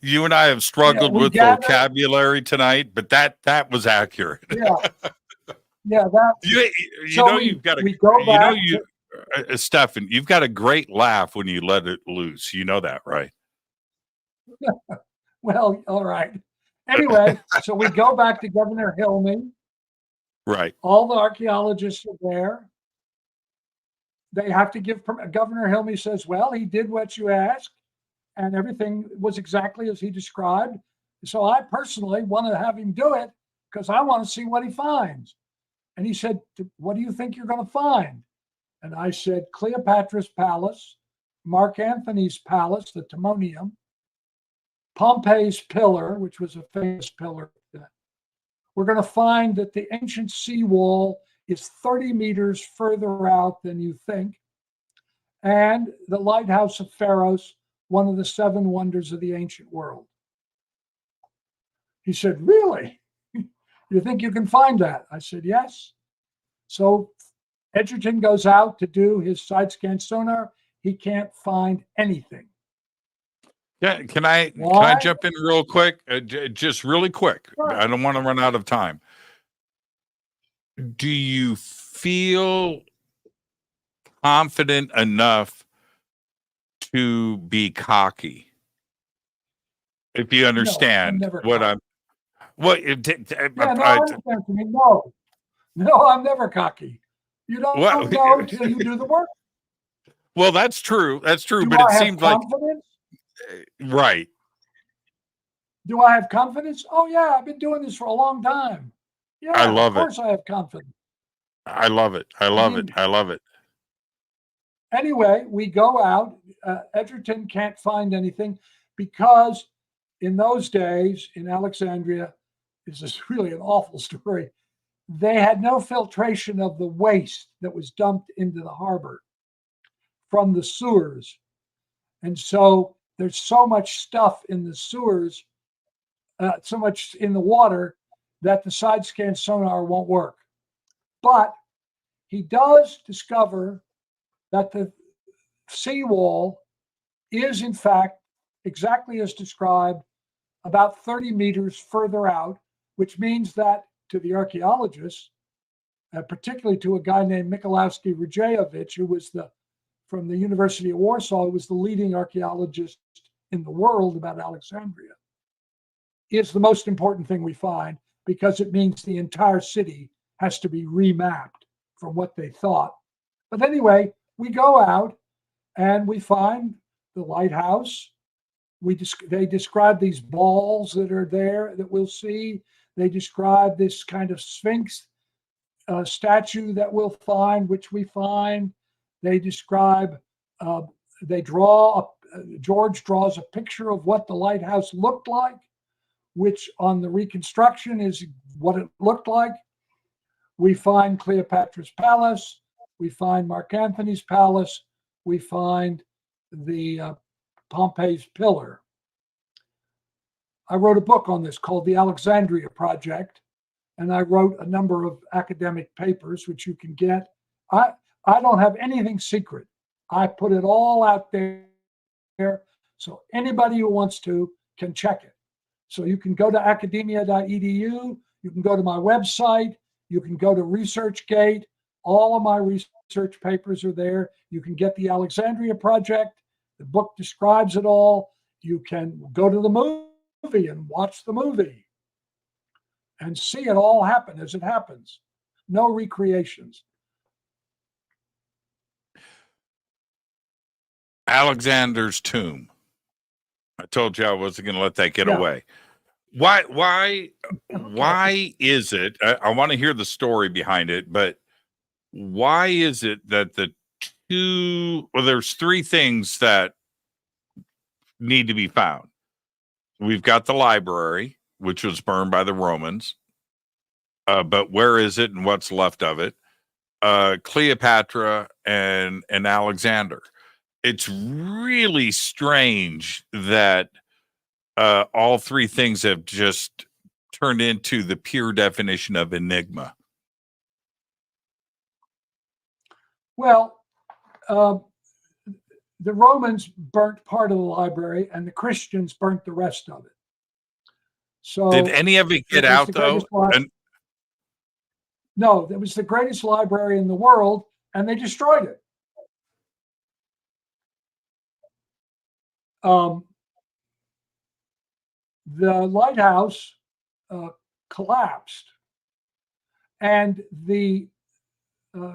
You and I have struggled with vocabulary tonight, but that was accurate. Yeah, that. You've got a Stephan, you've got a great laugh when you let it loose. You know that, right? Well, all right. Anyway, so we go back to Governor Hilmy. Right. All the archaeologists are there. They have to give Governor Hilmy says, well, he did what you asked, and everything was exactly as he described. So I personally want to have him do it because I want to see what he finds. And he said, what do you think you're going to find? And I said, Cleopatra's Palace, Mark Antony's Palace, the Timonium, Pompey's Pillar, which was a famous pillar. We're going to find that the ancient seawall is 30 meters further out than you think. And the lighthouse of Pharos, one of the 7 wonders of the ancient world. He said, really? You think you can find that? I said, yes. So Edgerton goes out to do his side scan sonar. He can't find anything. Yeah, can I jump in real quick? Just really quick. Sure. I don't want to run out of time. Do you feel confident enough to be cocky? If you understand what I'm. Well, no, I'm never cocky. You don't know until you do the work. Well, that's true. That's true. Do but I it have seems confidence? Right. Do I have confidence? Oh yeah, I've been doing this for a long time. Yeah, I love it. Of course, I have confidence. I love it. I love it. Anyway, we go out. Edgerton can't find anything because in those days in Alexandria, this is really an awful story. They had no filtration of the waste that was dumped into the harbor from the sewers. And so there's so much stuff in the sewers, so much in the water that the side scan sonar won't work. But he does discover that the seawall is in fact exactly as described, about 30 meters further out, which means that to the archaeologists, particularly to a guy named Michalowski-Radzejewicz, who was from the University of Warsaw, who was the leading archaeologist in the world about Alexandria, is the most important thing we find, because it means the entire city has to be remapped from what they thought. But anyway, we go out and we find the lighthouse. They describe these balls that are there that we'll see. They describe this kind of Sphinx statue that we'll find, which we find. They describe, George draws a picture of what the lighthouse looked like, which on the reconstruction is what it looked like. We find Cleopatra's Palace. We find Mark Antony's Palace. We find the Pompey's Pillar. I wrote a book on this called The Alexandria Project, and I wrote a number of academic papers, which you can get. I don't have anything secret. I put it all out there, so anybody who wants to can check it. So you can go to academia.edu, you can go to my website, you can go to ResearchGate. All of my research papers are there. You can get the Alexandria Project. The book describes it all. You can go to the movie and watch the movie and see it all happen as it happens. No recreations. Alexander's tomb. I told you I wasn't going to let that get away. Why is it? I want to hear the story behind it, but why is it that there's 3 things that need to be found? We've got the library, which was burned by the Romans, but where is it and what's left of it? Cleopatra and Alexander. It's really strange that all 3 things have just turned into the pure definition of enigma. Well, the Romans burnt part of the library and the Christians burnt the rest of it. So did any of it get out though? No, it was the greatest library in the world and they destroyed it. The lighthouse collapsed and the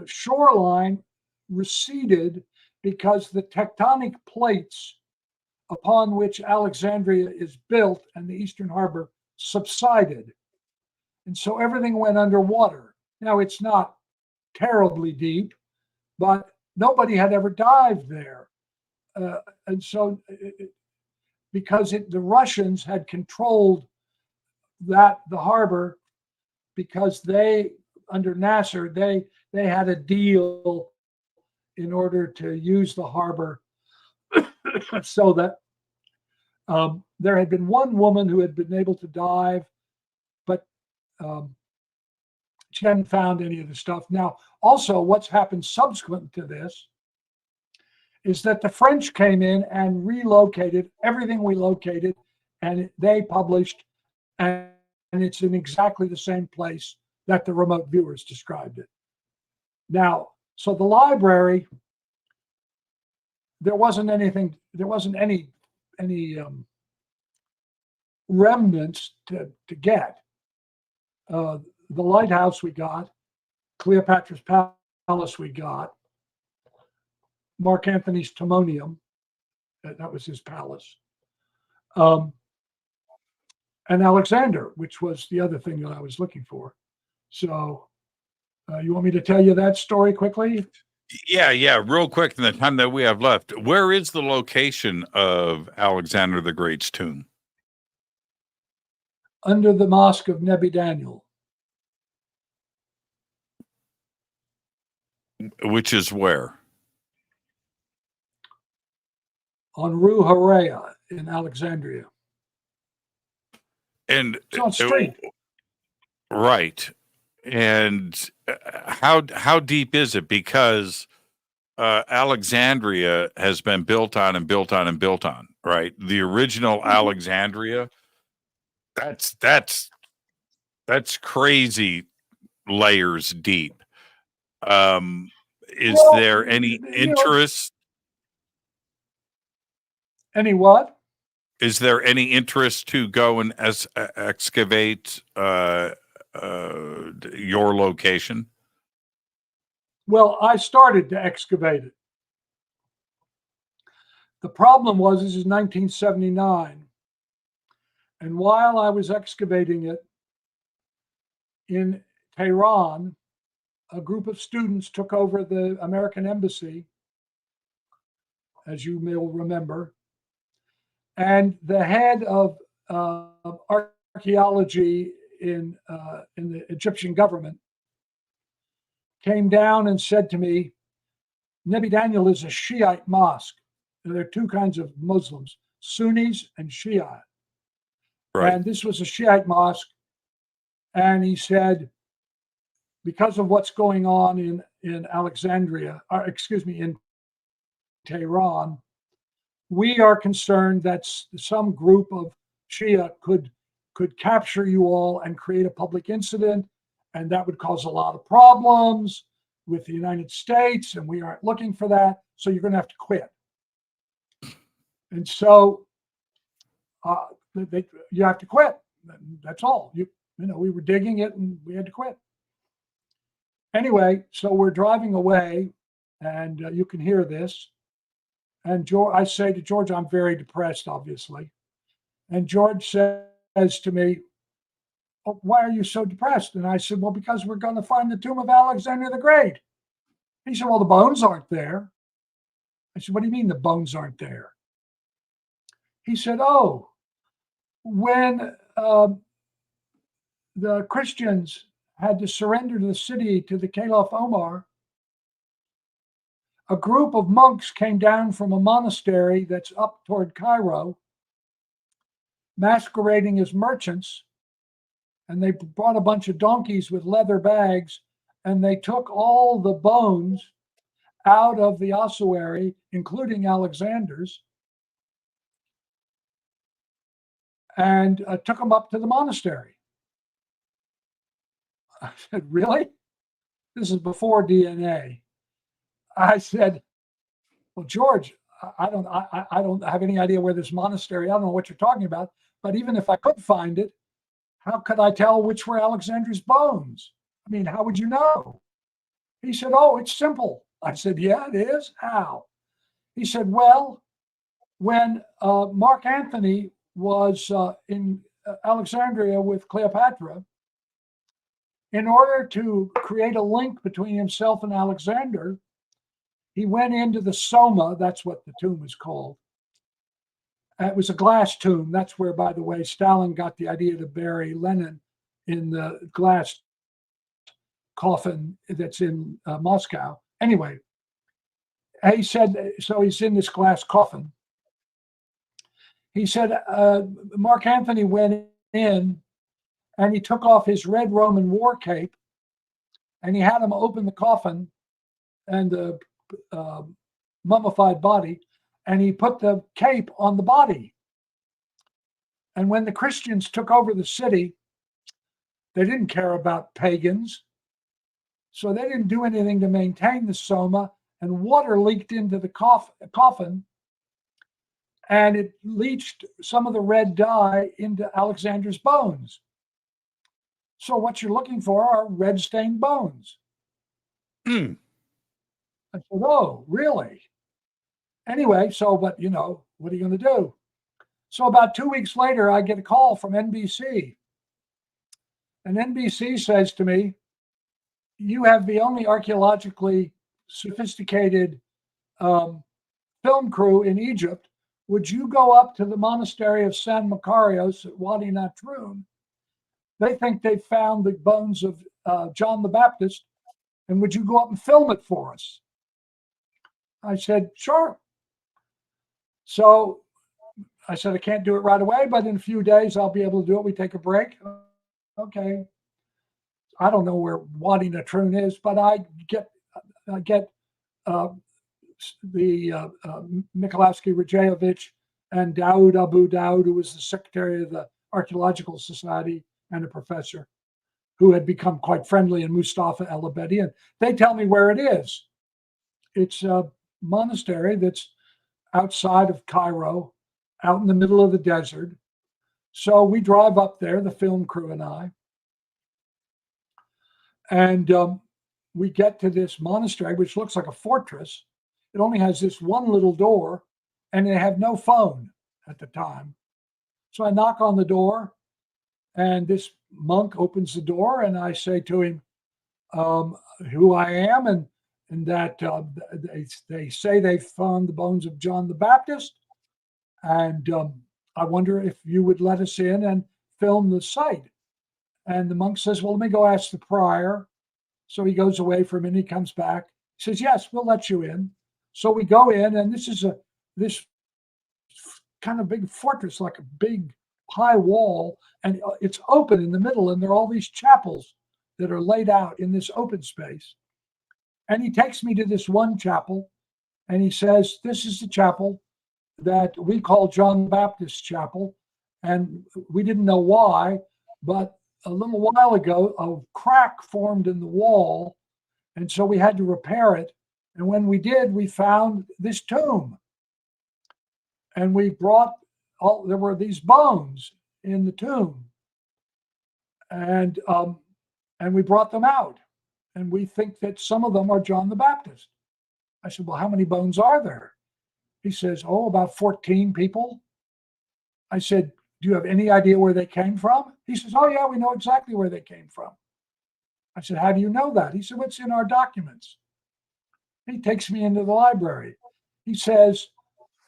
shoreline receded because the tectonic plates upon which Alexandria is built and the Eastern Harbor subsided. And so everything went underwater. Now it's not terribly deep, but nobody had ever dived there. And so, because the Russians had controlled the harbor, because they, under Nasser, they had a deal in order to use the harbor so that there had been one woman who had been able to dive, but she hadn't found any of the stuff. Now, also, what's happened subsequent to this is that the French came in and relocated everything we located, and they published, and it's in exactly the same place that the remote viewers described it. Now, so the library, there wasn't any remnants to get. The lighthouse we got, Cleopatra's Palace we got, Mark Antony's Timonium, that was his palace, and Alexander, which was the other thing that I was looking for. So you want me to tell you that story quickly? Yeah, real quick in the time that we have left. Where is the location of Alexander the Great's tomb? Under the Mosque of Nebi Daniel. Which is where? On Rue Harea in Alexandria. And it's on street. Right. And how deep is it? Because Alexandria has been built on and built on and built on, right? The original Alexandria, that's crazy layers deep. Is there any interest? Any what? Is there any interest to go and excavate your location? Well, I started to excavate it. The problem was, this is 1979. And while I was excavating it in Tehran, a group of students took over the American embassy, as you may remember. And the head of archaeology in the Egyptian government came down and said to me, Nebi Daniel is a Shiite mosque. There are two kinds of Muslims, Sunnis and Shiite. Right. And this was a Shiite mosque. And he said, because of what's going on in Alexandria, in Tehran, we are concerned that some group of Shia could capture you all and create a public incident, and that would cause a lot of problems with the United States, and we aren't looking for that, so you're going to have to quit. And so you have to quit. That's all. We were digging it, and we had to quit. Anyway, so we're driving away, and you can hear this. And I say to George, I'm very depressed, obviously. And George says to me, oh, why are you so depressed? And I said, well, because we're going to find the tomb of Alexander the Great. He said, well, the bones aren't there. I said, what do you mean the bones aren't there? He said, oh, when the Christians had to surrender the city to the Caliph Omar, a group of monks came down from a monastery that's up toward Cairo, masquerading as merchants, and they brought a bunch of donkeys with leather bags, and they took all the bones out of the ossuary, including Alexander's, and took them up to the monastery. I said, really? This is before DNA. I said, well, George, I don't have any idea where this monastery, I don't know what you're talking about, but even if I could find it, how could I tell which were Alexander's bones? I mean, how would you know? He said, oh, it's simple. I said, yeah, it is. How? He said, well, when Mark Antony was in Alexandria with Cleopatra, in order to create a link between himself and Alexander, he went into the Soma. That's what the tomb is called. It was a glass tomb. That's where, by the way, Stalin got the idea to bury Lenin in the glass coffin that's in Moscow. Anyway, he said, so he's in this glass coffin. He said, Mark Anthony went in and he took off his red Roman war cape and he had him open the coffin and the mummified body, and he put the cape on the body. And when the Christians took over the city, they didn't care about pagans. So they didn't do anything to maintain the Soma, and water leaked into the coffin, and it leached some of the red dye into Alexander's bones. So what you're looking for are red-stained bones. Mm. I said, oh, really? Anyway, so, but you know, what are you going to do? So about 2 weeks later, I get a call from NBC. And NBC says to me, you have the only archaeologically sophisticated film crew in Egypt. Would you go up to the monastery of San Makarios at Wadi Natrun? They think they found the bones of John the Baptist, and would you go up and film it for us? I said, sure. So I said, I can't do it right away, but in a few days I'll be able to do it. We take a break. Okay. I don't know where Wadi Natrun is, but I get the Mikolowski Rajaevich and Daoud Abu Daoud, who was the secretary of the Archaeological Society and a professor, who had become quite friendly, and Mustafa El Abedi, and they tell me where it is. It's a monastery that's outside of Cairo, out in the middle of the desert. So we drive up there, the film crew and I, and we get to this monastery, which looks like a fortress. It only has this one little door, and they have no phone at the time. So I knock on the door, and this monk opens the door, and I say to him who I am, and that they say they found the bones of John the Baptist, and I wonder if you would let us in and film the site. And the monk says, well, let me go ask the prior. So he goes away for a minute, he comes back. He says, yes, we'll let you in. So we go in, and this is this kind of big fortress, like a big high wall, and it's open in the middle, and there are all these chapels that are laid out in this open space. And he takes me to this one chapel, and he says, this is the chapel that we call John the Baptist Chapel. And we didn't know why, but a little while ago, a crack formed in the wall, and so we had to repair it. And when we did, we found this tomb. And we brought there were these bones in the tomb. And we brought them out. And we think that some of them are John the Baptist. I said, well, how many bones are there? He says, oh, about 14 people. I said, do you have any idea where they came from? He says, oh, yeah, we know exactly where they came from. I said, how do you know that? He said, well, it's in our documents. He takes me into the library. He says,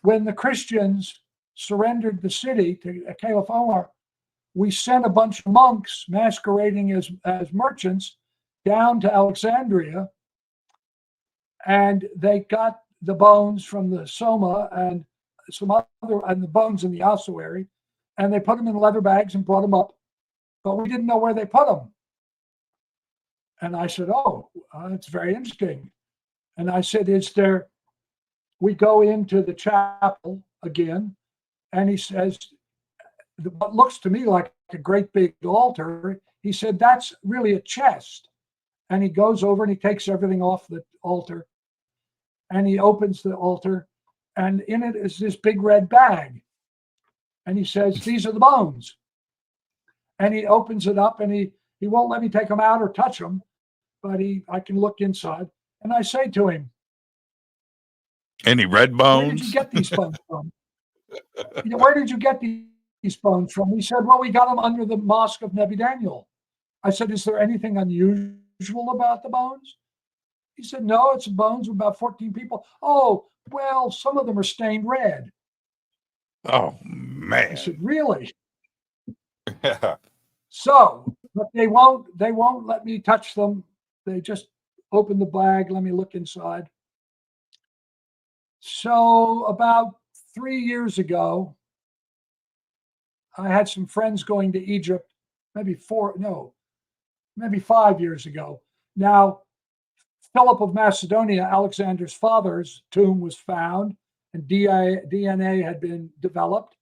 when the Christians surrendered the city to Caliph Omar, we sent a bunch of monks masquerading as merchants down to Alexandria, and they got the bones from the Soma and some other, and the bones in the ossuary, and they put them in leather bags and brought them up, but we didn't know where they put them. And I said, oh, that's very interesting. And I said, we go into the chapel again, and he says, what looks to me like a great big altar, he said, that's really a chest. And he goes over and he takes everything off the altar, and he opens the altar, and in it is this big red bag. And he says, these are the bones. And he opens it up, and he won't let me take them out or touch them, but I can look inside. And I say to him, any red bones? Where did you get these bones from? Where did you get these bones from? He said, well, we got them under the mosque of Nebi Daniel. I said, is there anything unusual about the bones? He said, no, it's bones of about 14 people. Oh, well, some of them are stained red. Oh, I man. said, really? So, but they won't let me touch them. They just open the bag, let me look inside. So about 3 years ago, I had some friends going to Egypt, maybe 5 years ago. Now, Philip of Macedonia, Alexander's father's tomb was found, and DNA had been developed,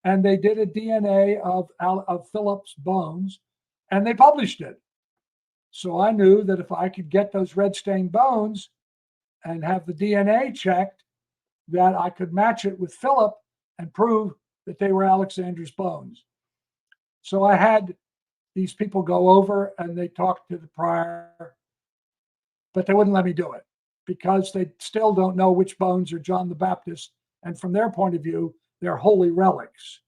and they did a DNA of Philip's bones, and they published it. So I knew that if I could get those red stained bones and have the DNA checked, that I could match it with Philip and prove that they were Alexander's bones. So I had these people go over and they talked to the prior, but they wouldn't let me do it because they still don't know which bones are John the Baptist. And from their point of view, they're holy relics.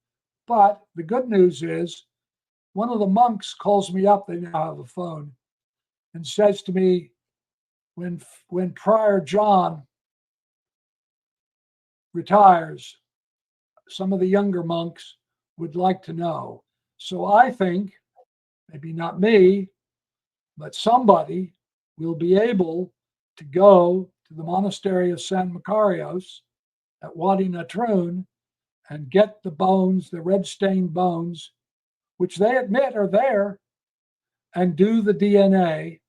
But the good news is one of the monks calls me up, they now have a phone, and says to me, when Prior John retires, some of the younger monks would like to know. So I think, maybe not me, but somebody will be able to go to the monastery of San Makarios at Wadi Natrun and get the bones, the red stained bones, which they admit are there, and do the DNA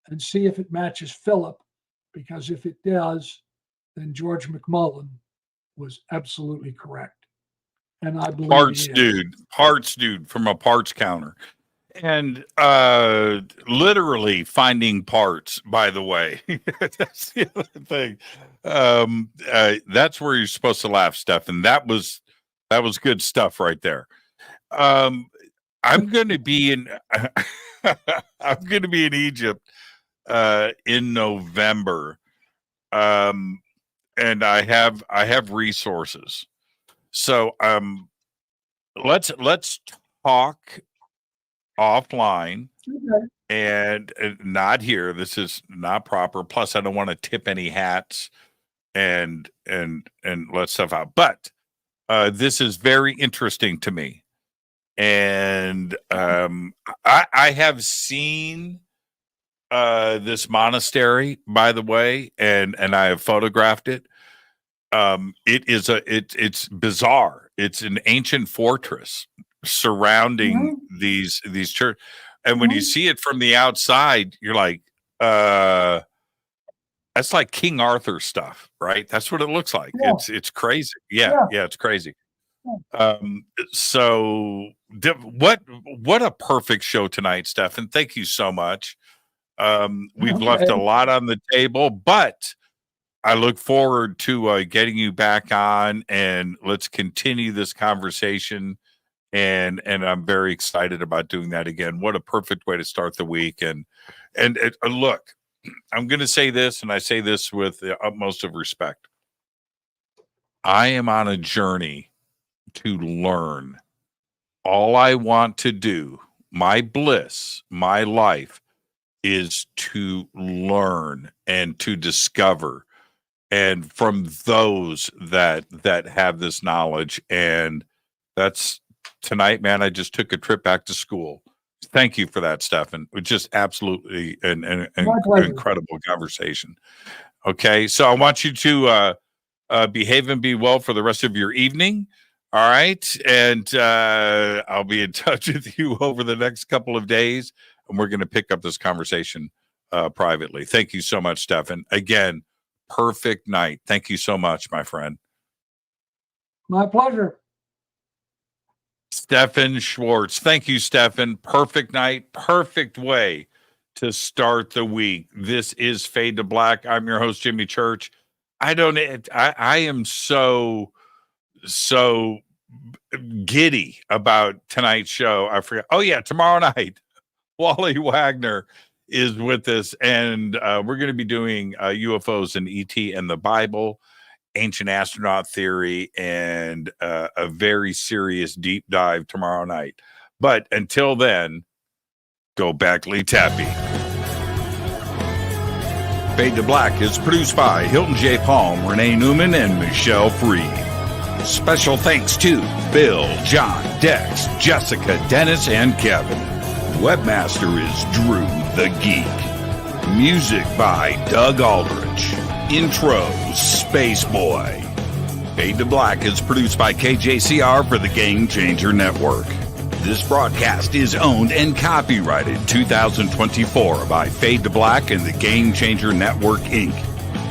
and see if it matches Philip, because if it does, then George McMullen was absolutely correct. And I believe parts dude from a parts counter. And literally finding parts, by the way. That's the other thing. That's where you're supposed to laugh, Stefan. That was good stuff right there. I'm going to be in Egypt in November. And I have resources. So let's talk offline. Okay. And not here. This is not proper. Plus, I don't want to tip any hats and let stuff out. But this is very interesting to me. And I have seen this monastery, by the way, and I have photographed it. It's bizarre. It's an ancient fortress surrounding these churches. And when you see it from the outside, you're like, that's like King Arthur stuff, right? That's what it looks like. Yeah. It's crazy. Yeah, it's crazy. So what a perfect show tonight, Stefan. Thank you so much. We've left a lot on the table, but I look forward to getting you back on, and let's continue this conversation. And I'm very excited about doing that again. What a perfect way to start the week. And look, I'm going to say this, and I say this with the utmost of respect. I am on a journey to learn. All I want to do, my bliss, my life, is to learn and to discover, and from those that have this knowledge. And that's tonight, man. I just took a trip back to school. Thank you for that, Stefan. It was just absolutely an incredible conversation. Okay, so I want you to behave and be well for the rest of your evening. All right, and I'll be in touch with you over the next couple of days, and we're going to pick up this conversation privately. Thank you so much, Stefan. Again, perfect night. Thank you so much, my friend. My pleasure. Stephan Schwartz. Thank you, Stefan. Perfect night, perfect way to start the week. This is Fade to Black. I'm your host, Jimmy Church. I am so giddy about tonight's show. I forgot. Oh yeah, tomorrow night, Wally Wagner is with us, and we're going to be doing UFOs and ET and the Bible, ancient astronaut theory, and a very serious deep dive tomorrow night. But until then, go Backley Tappy. Fade to Black is produced by Hilton J. Palm, Renee Newman, and Michelle Freed. Special thanks to Bill, John, Dex, Jessica, Dennis, and Kevin. Webmaster is Drew the Geek. Music by Doug Aldrich. Intro, Space Boy. Fade to Black is produced by KJCR for the Game Changer Network. This broadcast is owned and copyrighted 2024 by Fade to Black and the Game Changer Network, Inc.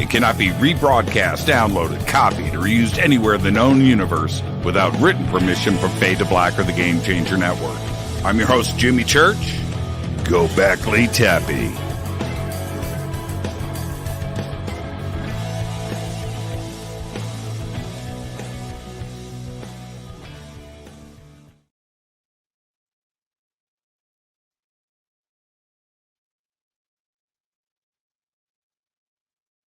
It cannot be rebroadcast, downloaded, copied, or used anywhere in the known universe without written permission from Fade to Black or the Game Changer Network. I'm your host, Jimmy Church. Go Beckley Tappy.